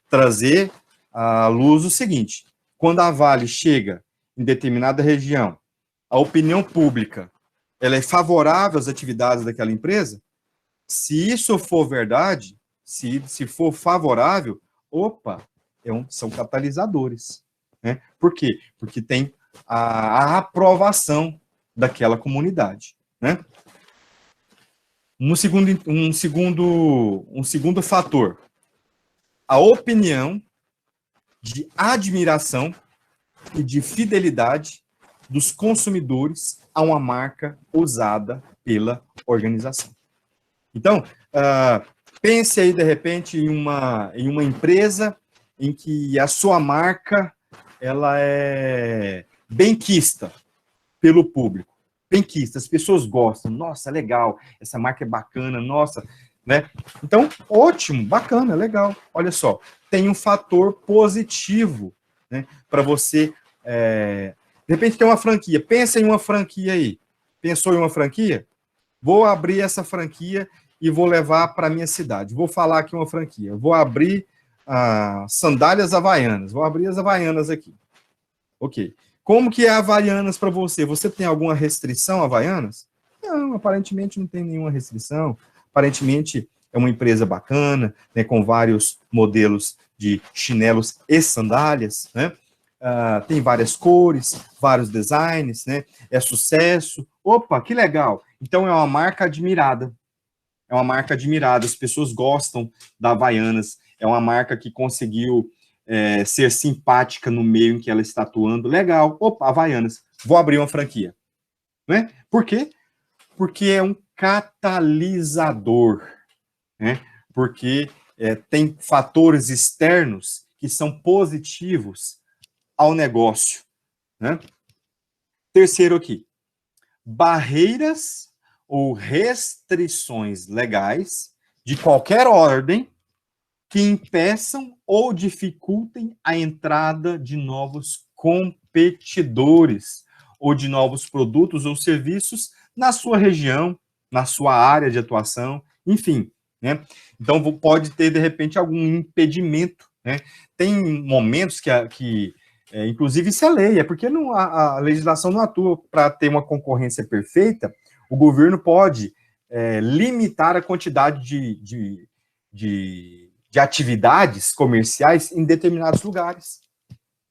trazer à luz o seguinte, quando a Vale chega em determinada região, a opinião pública ela é favorável às atividades daquela empresa, se isso for verdade, se for favorável, opa, são catalisadores. Né? Por quê? Porque tem a aprovação daquela comunidade. Né? Um segundo fator, a opinião de admiração e de fidelidade dos consumidores a uma marca usada pela organização. Então, pense aí, de repente, em uma empresa em que a sua marca ela é benquista pelo público. Benquista, as pessoas gostam. Nossa, legal, essa marca é bacana, nossa, né? Então, ótimo, bacana, legal. Olha só, tem um fator positivo, né, para você. De repente tem uma franquia, pensa em uma franquia aí. Pensou em uma franquia? Vou abrir essa franquia e vou levar para a minha cidade. Vou falar aqui uma franquia. Vou abrir sandálias havaianas. Vou abrir as havaianas aqui. Ok. Como que é Havaianas para você? Você tem alguma restrição a Havaianas? Não, aparentemente não tem nenhuma restrição. Aparentemente é uma empresa bacana, né, com vários modelos de chinelos e sandálias, né? Tem várias cores, vários designs, né? É sucesso. Opa, que legal! Então é uma marca admirada. É uma marca admirada. As pessoas gostam da Havaianas. É uma marca que conseguiu ser simpática no meio em que ela está atuando. Legal. Opa, Havaianas. Vou abrir uma franquia. Né? Por quê? Porque é um catalisador. Né? Porque tem fatores externos que são positivos ao negócio. Né? Terceiro aqui. Barreiras ou restrições legais de qualquer ordem que impeçam ou dificultem a entrada de novos competidores ou de novos produtos ou serviços na sua região, na sua área de atuação, enfim, né? Então, pode ter, de repente, algum impedimento, né? Tem momentos que inclusive, isso é lei, é porque a legislação não atua para ter uma concorrência perfeita, o governo pode limitar a quantidade de atividades comerciais em determinados lugares.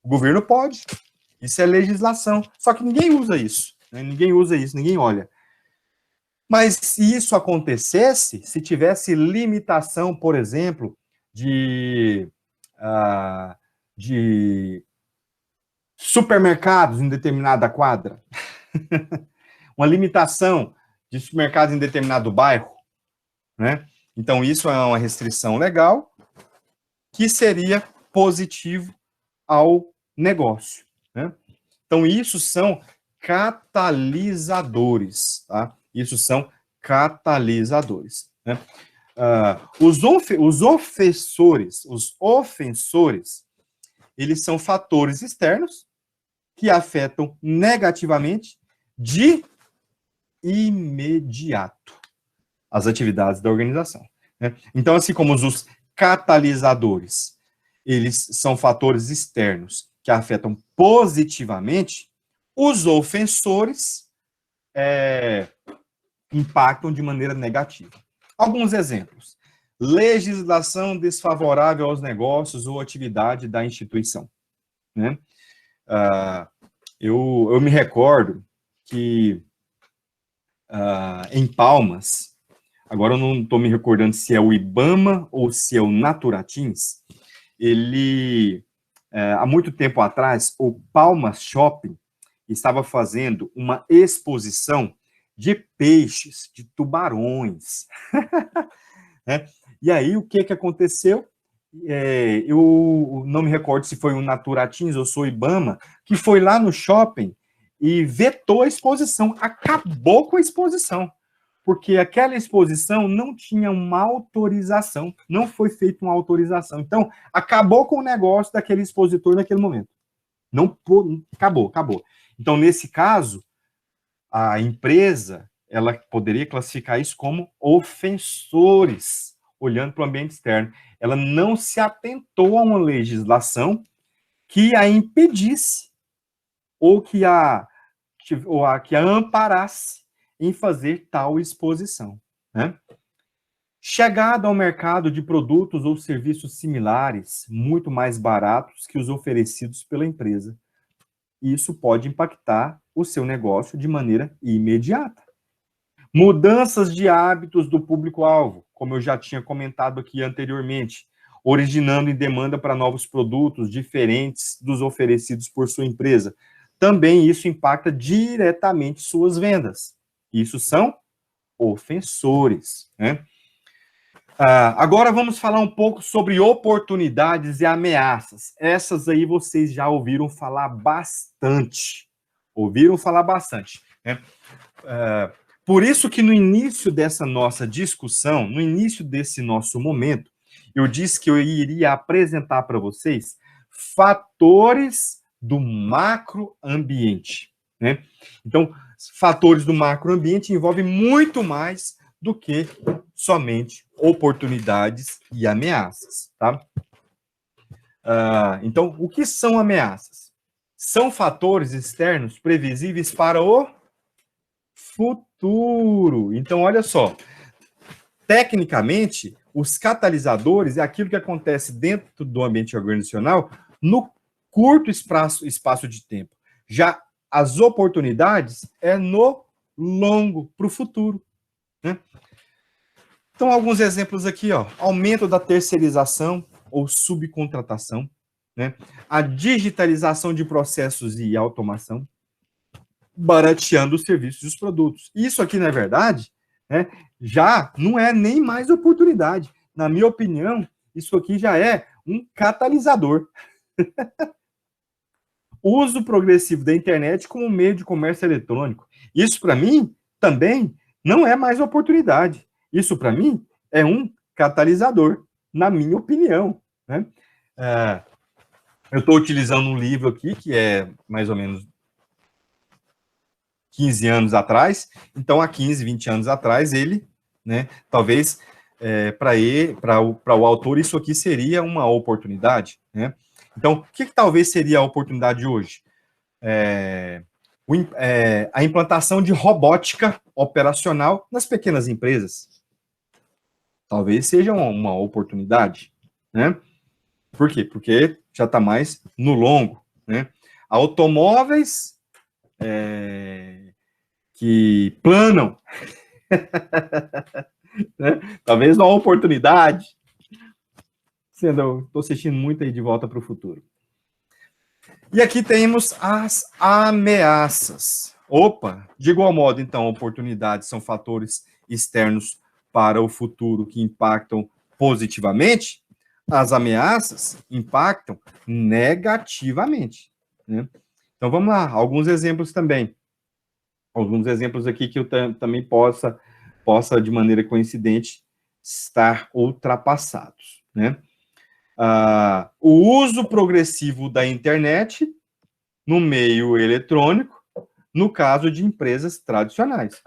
O governo pode. Isso é legislação. Só que ninguém usa isso. Né? Ninguém usa isso, ninguém olha. Mas se isso acontecesse, se tivesse limitação, por exemplo, de supermercados em determinada quadra, uma limitação de supermercados em determinado bairro, né? Então, isso é uma restrição legal que seria positivo ao negócio, né? Então, isso são catalisadores, tá? Isso são catalisadores, né? Os ofensores, eles são fatores externos que afetam negativamente de imediato as atividades da organização. Né? Então, assim como os catalisadores, eles são fatores externos que afetam positivamente, os ofensores impactam de maneira negativa. Alguns exemplos. Legislação desfavorável aos negócios ou atividade da instituição. Né? Eu me recordo que em Palmas, agora eu não estou me recordando se é o IBAMA ou se é o Naturatins, há muito tempo atrás, o Palmas Shopping estava fazendo uma exposição de peixes, de tubarões. Né? E aí, o que aconteceu? Eu não me recordo se foi o Naturatins ou o IBAMA, que foi lá no shopping e vetou a exposição, acabou com a exposição, porque aquela exposição não tinha uma autorização, não foi feita uma autorização. Então, acabou com o negócio daquele expositor naquele momento. Não, acabou. Então, nesse caso, a empresa, ela poderia classificar isso como ofensores, olhando para o ambiente externo. Ela não se atentou a uma legislação que a impedisse ou que a amparasse em fazer tal exposição, né? Chegada ao mercado de produtos ou serviços similares, muito mais baratos que os oferecidos pela empresa. Isso pode impactar o seu negócio de maneira imediata. Mudanças de hábitos do público-alvo, como eu já tinha comentado aqui anteriormente, originando em demanda para novos produtos diferentes dos oferecidos por sua empresa. Também isso impacta diretamente suas vendas. Isso são ofensores, né? Agora vamos falar um pouco sobre oportunidades e ameaças. Essas aí vocês já ouviram falar bastante. Né? Por isso que no início dessa nossa discussão, no início desse nosso momento, eu disse que eu iria apresentar para vocês fatores do macroambiente, né? Então, fatores do macroambiente envolvem muito mais do que somente oportunidades e ameaças, tá? Então, o que são ameaças? São fatores externos previsíveis para o futuro. Então, olha só, tecnicamente, os catalisadores é aquilo que acontece dentro do ambiente organizacional no curto espaço de tempo. Já as oportunidades é no longo, para o futuro, né? Então, alguns exemplos aqui, ó. Aumento da terceirização ou subcontratação, né? A digitalização de processos e automação, barateando os serviços e os produtos. Isso aqui, na verdade, né, já não é nem mais oportunidade. Na minha opinião, isso aqui já é um catalisador. Uso progressivo da internet como meio de comércio eletrônico. Isso, para mim, também não é mais oportunidade. Isso, para mim, é um catalisador, na minha opinião, né? Eu estou utilizando um livro aqui, que é mais ou menos 15 anos atrás. Então, há 15, 20 anos atrás, ele, né, talvez, para o autor, isso aqui seria uma oportunidade, né? Então, o que talvez seria a oportunidade hoje? A implantação de robótica operacional nas pequenas empresas. Talvez seja uma oportunidade, né? Por quê? Porque já está mais no longo, né? Automóveis que planam, né? Talvez uma oportunidade. Estou assistindo muito aí De Volta para o Futuro. E aqui temos as ameaças. Opa, de igual modo, então, oportunidades são fatores externos para o futuro que impactam positivamente, as ameaças impactam negativamente, né? Então, vamos lá, alguns exemplos também. Alguns exemplos aqui que eu também possa, de maneira coincidente, estar ultrapassados, né? O uso progressivo da internet no meio eletrônico, no caso de empresas tradicionais.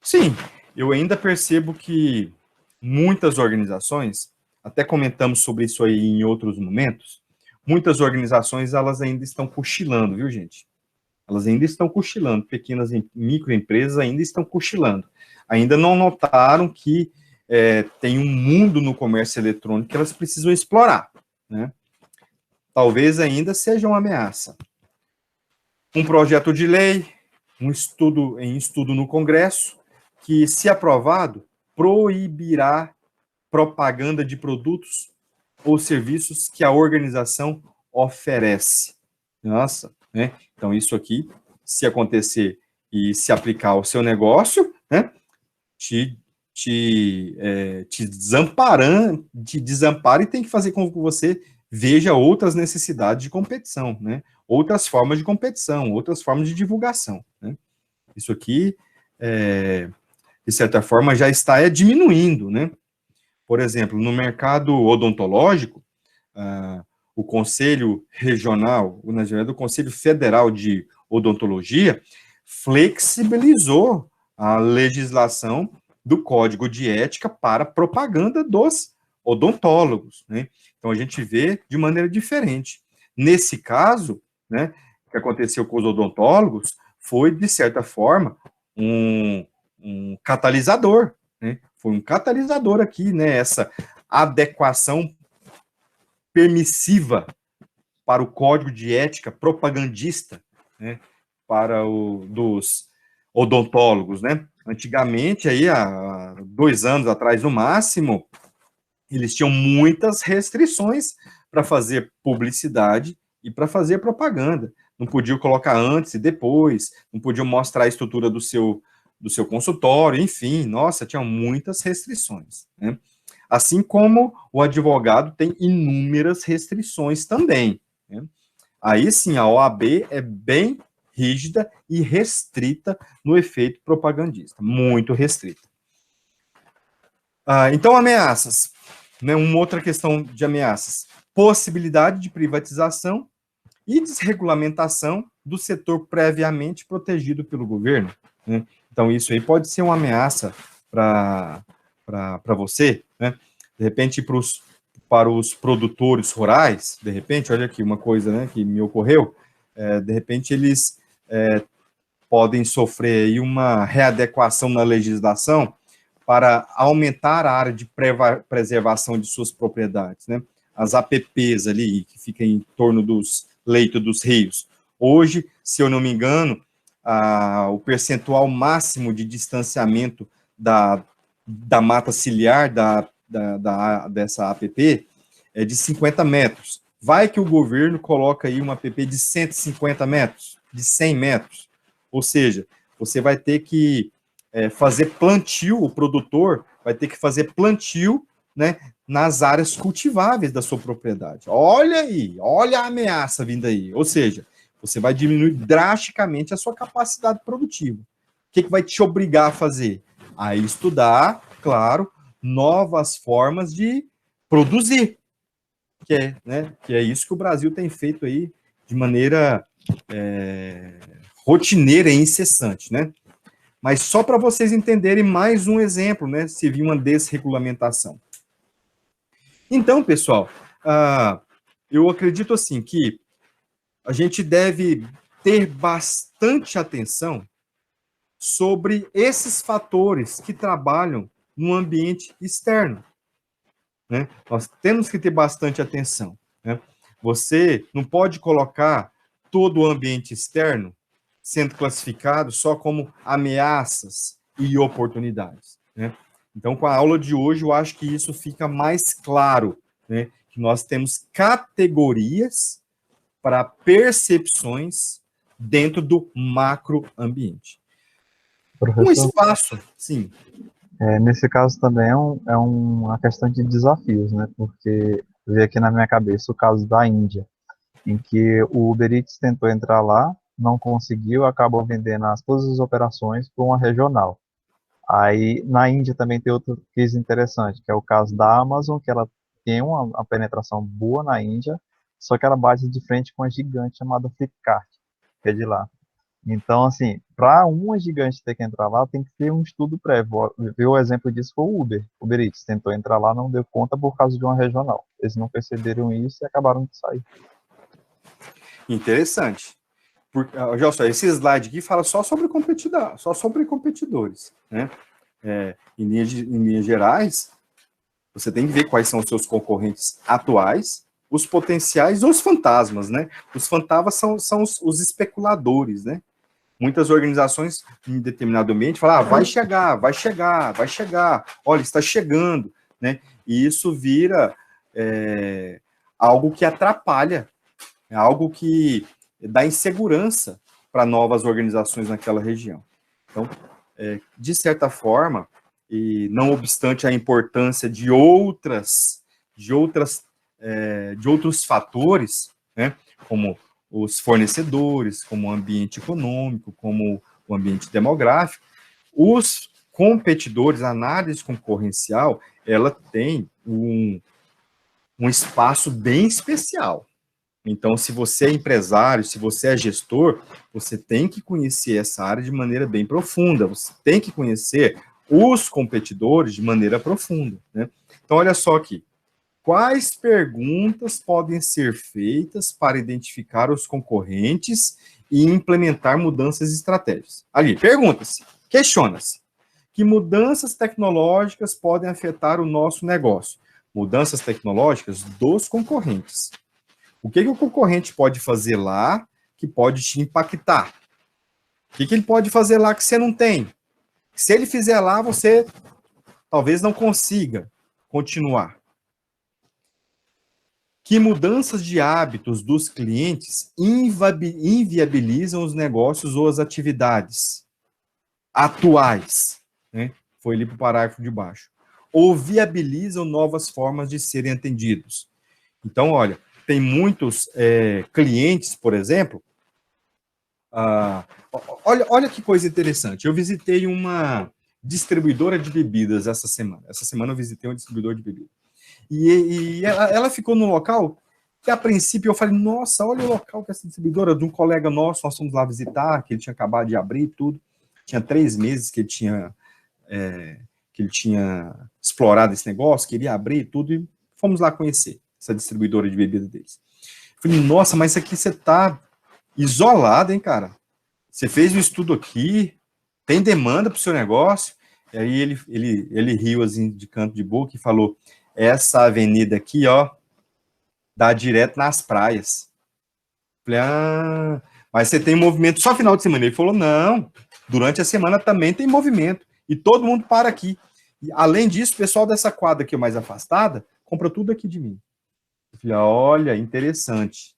Sim, eu ainda percebo que muitas organizações, até comentamos sobre isso aí em outros momentos, muitas organizações, elas ainda estão cochilando, viu, gente? Elas ainda estão cochilando, pequenas microempresas ainda estão cochilando. Ainda não notaram que tem um mundo no comércio eletrônico que elas precisam explorar, né? Talvez ainda seja uma ameaça. Um projeto de lei, em estudo no Congresso, que, se aprovado, proibirá propaganda de produtos ou serviços que a organização oferece. Nossa, né? Então, isso aqui, se acontecer e se aplicar ao seu negócio, né, te desampara e tem que fazer com que você veja outras necessidades de competição, né? Outras formas de competição, outras formas de divulgação, né? Isso aqui, de certa forma, já está diminuindo, né? Por exemplo, no mercado odontológico, o Conselho Regional, na verdade, o Conselho Federal de Odontologia, flexibilizou a legislação do Código de Ética para propaganda dos odontólogos, né? Então, a gente vê de maneira diferente. Nesse caso, né, o que aconteceu com os odontólogos foi, de certa forma, um catalisador, né? Foi um catalisador aqui, né? Essa adequação permissiva para o código de ética propagandista, né? Para dos odontólogos, né? Antigamente, aí, há 2 anos atrás, no máximo, eles tinham muitas restrições para fazer publicidade e para fazer propaganda. Não podiam colocar antes e depois, não podiam mostrar a estrutura do seu consultório, enfim, nossa, tinham muitas restrições, né? Assim como o advogado tem inúmeras restrições também, né? Aí sim, a OAB é bem rígida e restrita no efeito propagandista, muito restrita. Então, ameaças, né? Uma outra questão de ameaças: possibilidade de privatização e desregulamentação do setor previamente protegido pelo governo, né? Então, isso aí pode ser uma ameaça para você, né? De repente, para os produtores rurais, de repente, olha aqui uma coisa, né, que me ocorreu, de repente eles podem sofrer aí uma readequação na legislação para aumentar a área de preservação de suas propriedades, né? As APPs ali, que ficam em torno dos leitos dos rios. Hoje, se eu não me engano, o percentual máximo de distanciamento da mata ciliar dessa APP é de 50 metros. Vai que o governo coloca aí uma APP de 150 metros, de 100 metros. Ou seja, você vai ter que fazer plantio, o produtor vai ter que fazer plantio, né, nas áreas cultiváveis da sua propriedade. Olha aí, olha a ameaça vindo aí. Ou seja, você vai diminuir drasticamente a sua capacidade produtiva. O que vai te obrigar a fazer? A estudar, claro, novas formas de produzir, que é isso que o Brasil tem feito aí de maneira rotineira e incessante, né? Mas só para vocês entenderem mais um exemplo, né, se vir uma desregulamentação. Então, pessoal, eu acredito assim que a gente deve ter bastante atenção sobre esses fatores que trabalham no ambiente externo, né? Nós temos que ter bastante atenção, né? Você não pode colocar todo o ambiente externo sendo classificado só como ameaças e oportunidades, né? Então, com a aula de hoje, eu acho que isso fica mais claro, né? Que nós temos categorias para percepções dentro do macroambiente. Um Professor, espaço, sim. nesse caso também é uma questão de desafios, né? Porque veio aqui na minha cabeça o caso da Índia, em que o Uber Eats tentou entrar lá, não conseguiu, acabou vendendo todas as operações para uma regional. Aí, na Índia também tem outro case interessante, que é o caso da Amazon, que ela tem uma penetração boa na Índia, só que ela bate de frente com uma gigante chamada Flipkart, que é de lá. Então, assim, para uma gigante ter que entrar lá, tem que ter um estudo prévio. O exemplo disso foi o Uber Eats, tentou entrar lá, não deu conta por causa de uma regional. Eles não perceberam isso e acabaram de sair. Interessante. Já só, esse slide aqui fala só sobre competidores, né? Em linhas gerais, você tem que ver quais são os seus concorrentes atuais, os potenciais ou os fantasmas, né? Os fantasmas são os especuladores, né? Muitas organizações, em determinado ambiente, falam, vai chegar, olha, está chegando, né? E isso vira algo que atrapalha, algo que dá insegurança para novas organizações naquela região. Então, de certa forma, e não obstante a importância de outros fatores, né, como os fornecedores, como o ambiente econômico, como o ambiente demográfico, os competidores, a análise concorrencial, ela tem um espaço bem especial. Então, se você é empresário, se você é gestor, você tem que conhecer essa área de maneira bem profunda, você tem que conhecer os competidores de maneira profunda, né? Então, olha só aqui, Quais perguntas podem ser feitas para identificar os concorrentes e implementar mudanças estratégicas? Ali, pergunta-se, questiona-se. Que mudanças tecnológicas podem afetar o nosso negócio? Mudanças tecnológicas dos concorrentes. O que o concorrente pode fazer lá que pode te impactar? O que ele pode fazer lá que você não tem? Se ele fizer lá, você talvez não consiga continuar. Que mudanças de hábitos dos clientes inviabilizam os negócios ou as atividades atuais, né? Foi ali para o parágrafo de baixo. Ou viabilizam novas formas de serem atendidos. Então, olha, tem muitos clientes, por exemplo, olha que coisa interessante. Eu visitei uma distribuidora de bebidas essa semana. Essa semana eu visitei um distribuidor de bebidas. E ela ficou no local que, a princípio, eu falei, nossa, olha o local que essa distribuidora, de um colega nosso, nós fomos lá visitar, que ele tinha acabado de abrir tudo. Tinha 3 meses que ele tinha explorado esse negócio, queria abrir tudo, e fomos lá conhecer essa distribuidora de bebida deles. Falei, nossa, mas isso aqui você tá isolado, hein, cara? Você fez um estudo aqui, tem demanda para o seu negócio? E aí ele riu assim de canto de boca e falou, essa avenida aqui, ó, dá direto nas praias. Falei, mas você tem movimento só final de semana? Ele falou, não, durante a semana também tem movimento, e todo mundo para aqui. E, além disso, o pessoal dessa quadra aqui mais afastada, compra tudo aqui de mim. Eu falei, olha, interessante.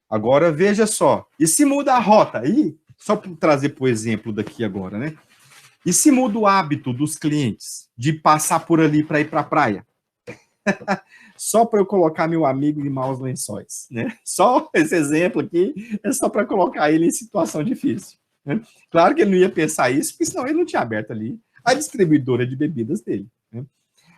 Agora, veja só, e se muda a rota? Aí, só para trazer para o exemplo daqui agora, né? E se muda o hábito dos clientes de passar por ali para ir para a praia? Só para eu colocar meu amigo em maus lençóis, né? Só esse exemplo aqui é só para colocar ele em situação difícil, né? Claro que ele não ia pensar isso, porque senão ele não tinha aberto ali a distribuidora de bebidas dele, né?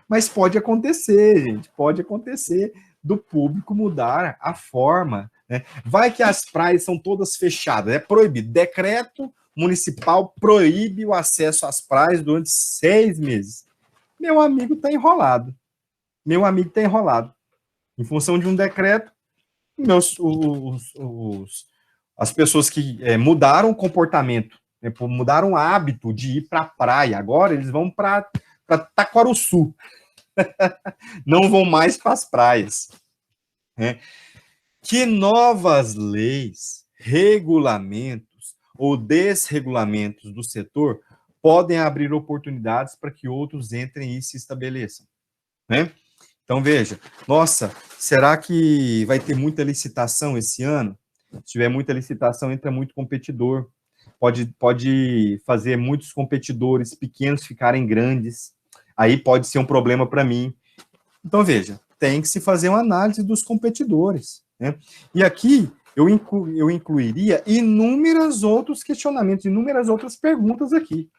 Mas pode acontecer, gente, pode acontecer do público mudar a forma, né? Vai que as praias são todas fechadas, é proibido. Decreto municipal proíbe o acesso às praias durante 6 meses. Meu amigo está enrolado. Meu amigo está enrolado. Em função de um decreto, as pessoas que mudaram o comportamento, né, mudaram o hábito de ir para a praia, agora eles vão para Taquaruçu. Não vão mais para as praias, né? Que novas leis, regulamentos ou desregulamentos do setor podem abrir oportunidades para que outros entrem e se estabeleçam, né? Então, veja, nossa, será que vai ter muita licitação esse ano? Se tiver muita licitação, entra muito competidor. Pode fazer muitos competidores pequenos ficarem grandes. Aí pode ser um problema para mim. Então, veja, tem que se fazer uma análise dos competidores, né? E aqui eu incluiria inúmeros outros questionamentos, inúmeras outras perguntas aqui.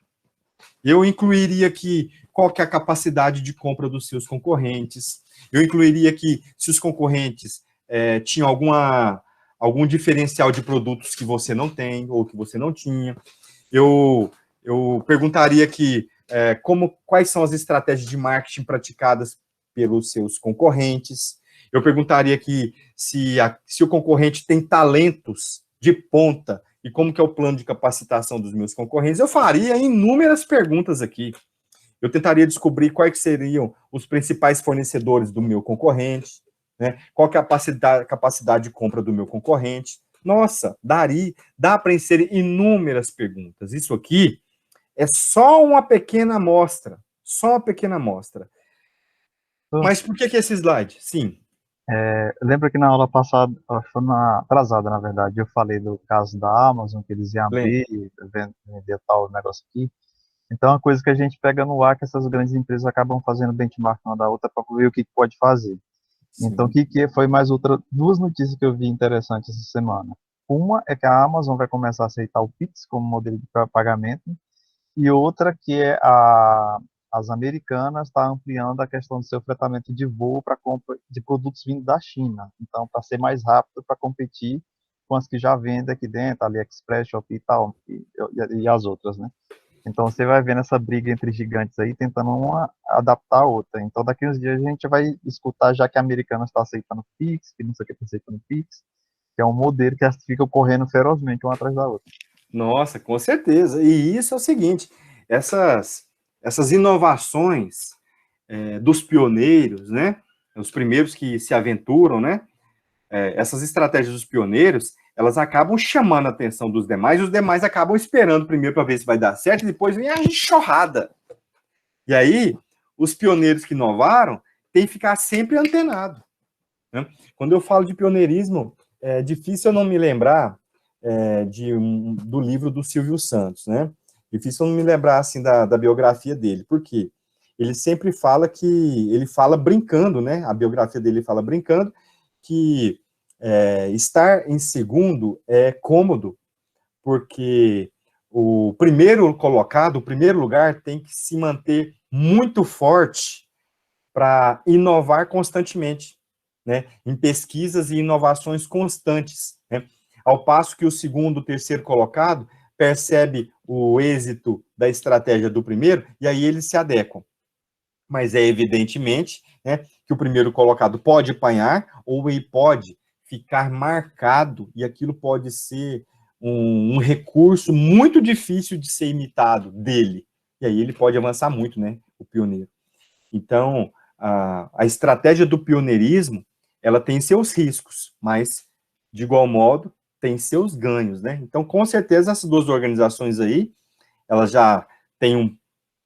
Eu incluiria aqui qual que é a capacidade de compra dos seus concorrentes. Eu incluiria aqui se os concorrentes tinham algum diferencial de produtos que você não tem ou que você não tinha. Eu perguntaria aqui quais são as estratégias de marketing praticadas pelos seus concorrentes. Eu perguntaria aqui se o concorrente tem talentos de ponta e como que é o plano de capacitação dos meus concorrentes. Eu faria inúmeras perguntas aqui. Eu tentaria descobrir quais seriam os principais fornecedores do meu concorrente, né? Qual que é a capacidade de compra do meu concorrente. Nossa, dá para inserir inúmeras perguntas. Isso aqui é só uma pequena amostra, só uma pequena amostra. Mas por que esse slide? Sim. Lembra que na aula passada, foi na atrasada, na verdade, eu falei do caso da Amazon, que eles iam abrir, vender tal negócio aqui. Então, é uma coisa que a gente pega no ar, que essas grandes empresas acabam fazendo benchmark uma da outra para ver o que pode fazer. Sim. Então, o que foi mais duas notícias que eu vi interessantes essa semana. Uma é que a Amazon vai começar a aceitar o Pix como modelo de pagamento, e outra que é as americanas está ampliando a questão do seu fretamento de voo para compra de produtos vindo da China. Então, para ser mais rápido para competir com as que já vendem aqui dentro, AliExpress, Shopee e tal, e as outras, né? Então você vai vendo essa briga entre gigantes aí, tentando uma adaptar a outra. Então daqui uns dias a gente vai escutar já que a americana está aceitando Pix, que não sei o que está aceitando Pix, que é um modelo que fica correndo ferozmente uma atrás da outra. Nossa, com certeza. E isso é o seguinte, essas inovações dos pioneiros, né? Os primeiros que se aventuram, né? Essas estratégias dos pioneiros, elas acabam chamando a atenção dos demais, e os demais acabam esperando primeiro para ver se vai dar certo, e depois vem a enxurrada. E aí, os pioneiros que inovaram têm que ficar sempre antenado, né? Quando eu falo de pioneirismo, é difícil eu não me lembrar do livro do Silvio Santos, né? Difícil eu não me lembrar, assim, da biografia dele. Por quê? Ele sempre fala ele fala brincando, né? A biografia dele fala brincando, que estar em segundo é cômodo, porque o primeiro colocado, o primeiro lugar, tem que se manter muito forte para inovar constantemente, né? Em pesquisas e inovações constantes, né? Ao passo que o segundo, terceiro colocado percebe o êxito da estratégia do primeiro e aí eles se adequam. Mas é evidentemente, né, que o primeiro colocado pode apanhar ou ele pode ficar marcado e aquilo pode ser um recurso muito difícil de ser imitado dele. E aí ele pode avançar muito, né, o pioneiro. Então, a estratégia do pioneirismo, ela tem seus riscos, mas, de igual modo, tem seus ganhos, né? Então, com certeza, essas duas organizações aí, elas já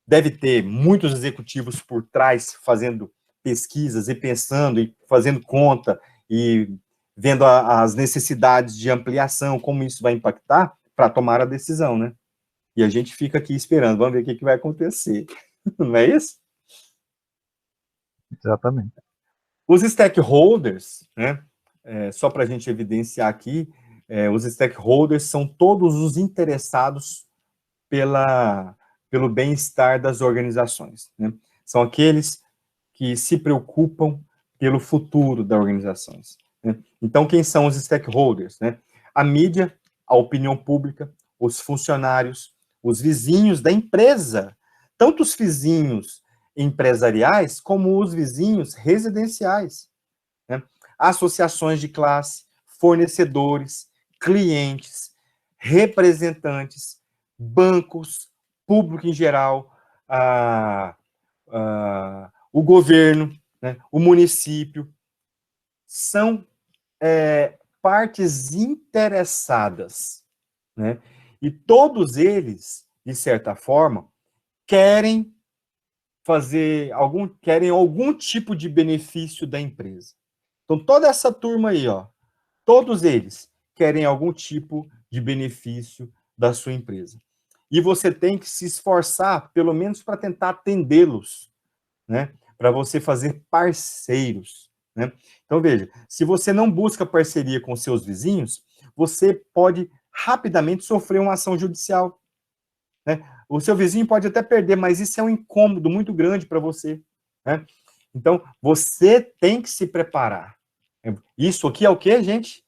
deve ter muitos executivos por trás fazendo pesquisas e pensando e fazendo conta e vendo as necessidades de ampliação, como isso vai impactar para tomar a decisão, né? E a gente fica aqui esperando, vamos ver o que vai acontecer. Não é isso? Exatamente. Os stakeholders, né? Só para a gente evidenciar aqui, os stakeholders são todos os interessados pelo bem-estar das organizações, né? São aqueles que se preocupam pelo futuro das organizações, né? Então, quem são os stakeholders, né? A mídia, a opinião pública, os funcionários, os vizinhos da empresa, tanto os vizinhos empresariais como os vizinhos residenciais, né? Associações de classe, fornecedores, clientes, representantes, bancos, público em geral, o governo, né, o município, são partes interessadas, né? E todos eles, de certa forma, querem querem algum tipo de benefício da empresa. Então, toda essa turma aí, ó, todos eles querem algum tipo de benefício da sua empresa. E você tem que se esforçar, pelo menos para tentar atendê-los, né? Para você fazer parceiros, né? Então, veja, se você não busca parceria com seus vizinhos, você pode rapidamente sofrer uma ação judicial, né? O seu vizinho pode até perder, mas isso é um incômodo muito grande para você, né? Então, você tem que se preparar. Isso aqui é o quê, gente?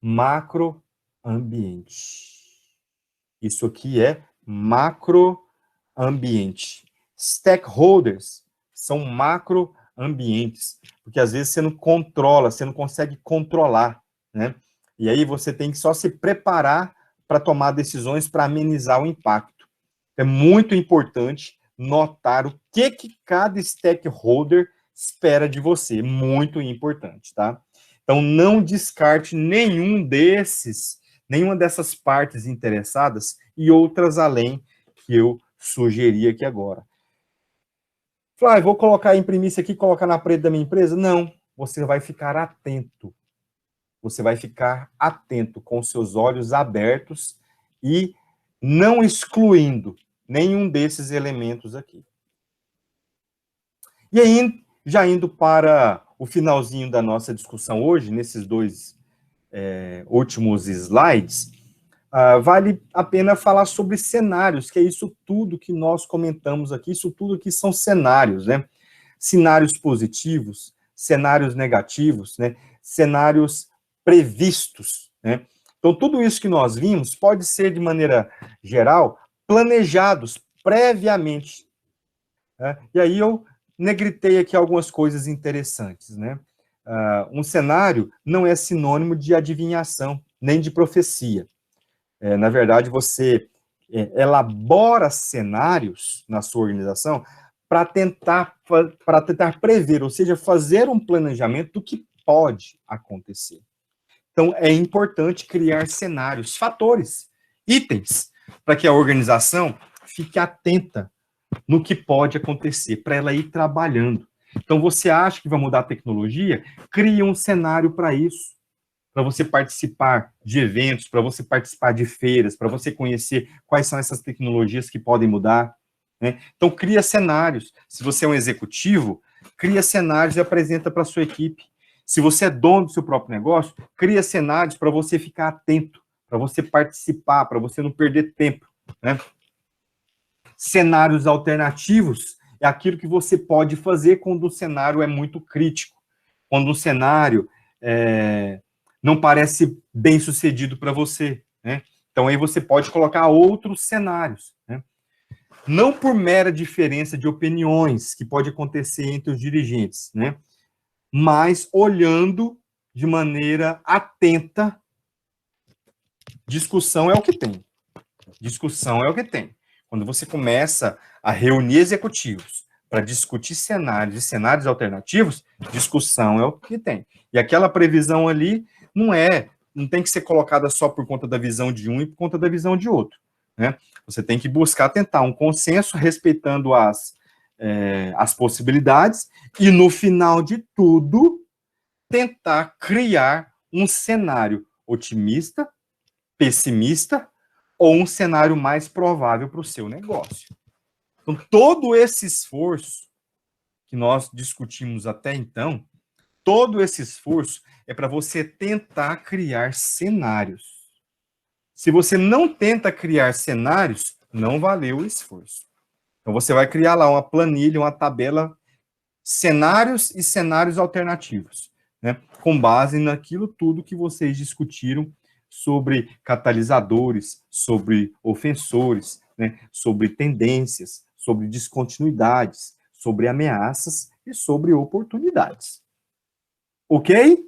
Macroambiente. Isso aqui é macroambiente. Stakeholders são macroambientes, porque às vezes você não controla, você não consegue controlar, né? E aí você tem que só se preparar para tomar decisões para amenizar o impacto. É muito importante notar o que cada stakeholder espera de você, muito importante, tá? Então, não descarte nenhuma dessas partes interessadas e outras além que eu sugeri aqui agora. Flávio, vou colocar, imprimir isso aqui, colocar na parede da minha empresa? Não, você vai ficar atento. Você vai ficar atento, com seus olhos abertos e não excluindo nenhum desses elementos aqui. E aí, já indo para o finalzinho da nossa discussão hoje, nesses dois últimos slides, vale a pena falar sobre cenários, que é isso tudo que nós comentamos aqui, isso tudo que são cenários, né? Cenários positivos, cenários negativos, né? Cenários previstos, né? Então, tudo isso que nós vimos pode ser, de maneira geral, planejados previamente. Né? E aí eu negritei aqui algumas coisas interessantes, né? Um cenário não é sinônimo de adivinhação, nem de profecia. Na verdade, você elabora cenários na sua organização para tentar prever, ou seja, fazer um planejamento do que pode acontecer. Então, é importante criar cenários, fatores, itens, para que a organização fique atenta no que pode acontecer, para ela ir trabalhando. Então, você acha que vai mudar a tecnologia? Cria um cenário para isso, para você participar de eventos, para você participar de feiras, para você conhecer quais são essas tecnologias que podem mudar. Né? Então, cria cenários. Se você é um executivo, cria cenários e apresenta para a sua equipe. Se você é dono do seu próprio negócio, cria cenários para você ficar atento, para você participar, para você não perder tempo. Né? Cenários alternativos é aquilo que você pode fazer quando o cenário é muito crítico, quando o cenário não parece bem sucedido para você. Né? Então, aí você pode colocar outros cenários. Né? Não por mera diferença de opiniões que pode acontecer entre os dirigentes, né? Mas olhando de maneira atenta. Discussão é o que tem. Discussão é o que tem. Quando você começa a reunir executivos para discutir cenários e cenários alternativos, discussão é o que tem. E aquela previsão ali não tem que ser colocada só por conta da visão de um e por conta da visão de outro. Né? Você tem que buscar tentar um consenso respeitando as possibilidades e, no final de tudo, tentar criar um cenário otimista, pessimista ou um cenário mais provável para o seu negócio. Então, todo esse esforço que nós discutimos até então, todo esse esforço é para você tentar criar cenários. Se você não tenta criar cenários, não valeu o esforço. Então, você vai criar lá uma planilha, uma tabela, cenários e cenários alternativos, né? Com base naquilo tudo que vocês discutiram sobre catalisadores, sobre ofensores, né? Sobre tendências, sobre descontinuidades, sobre ameaças e sobre oportunidades. Ok?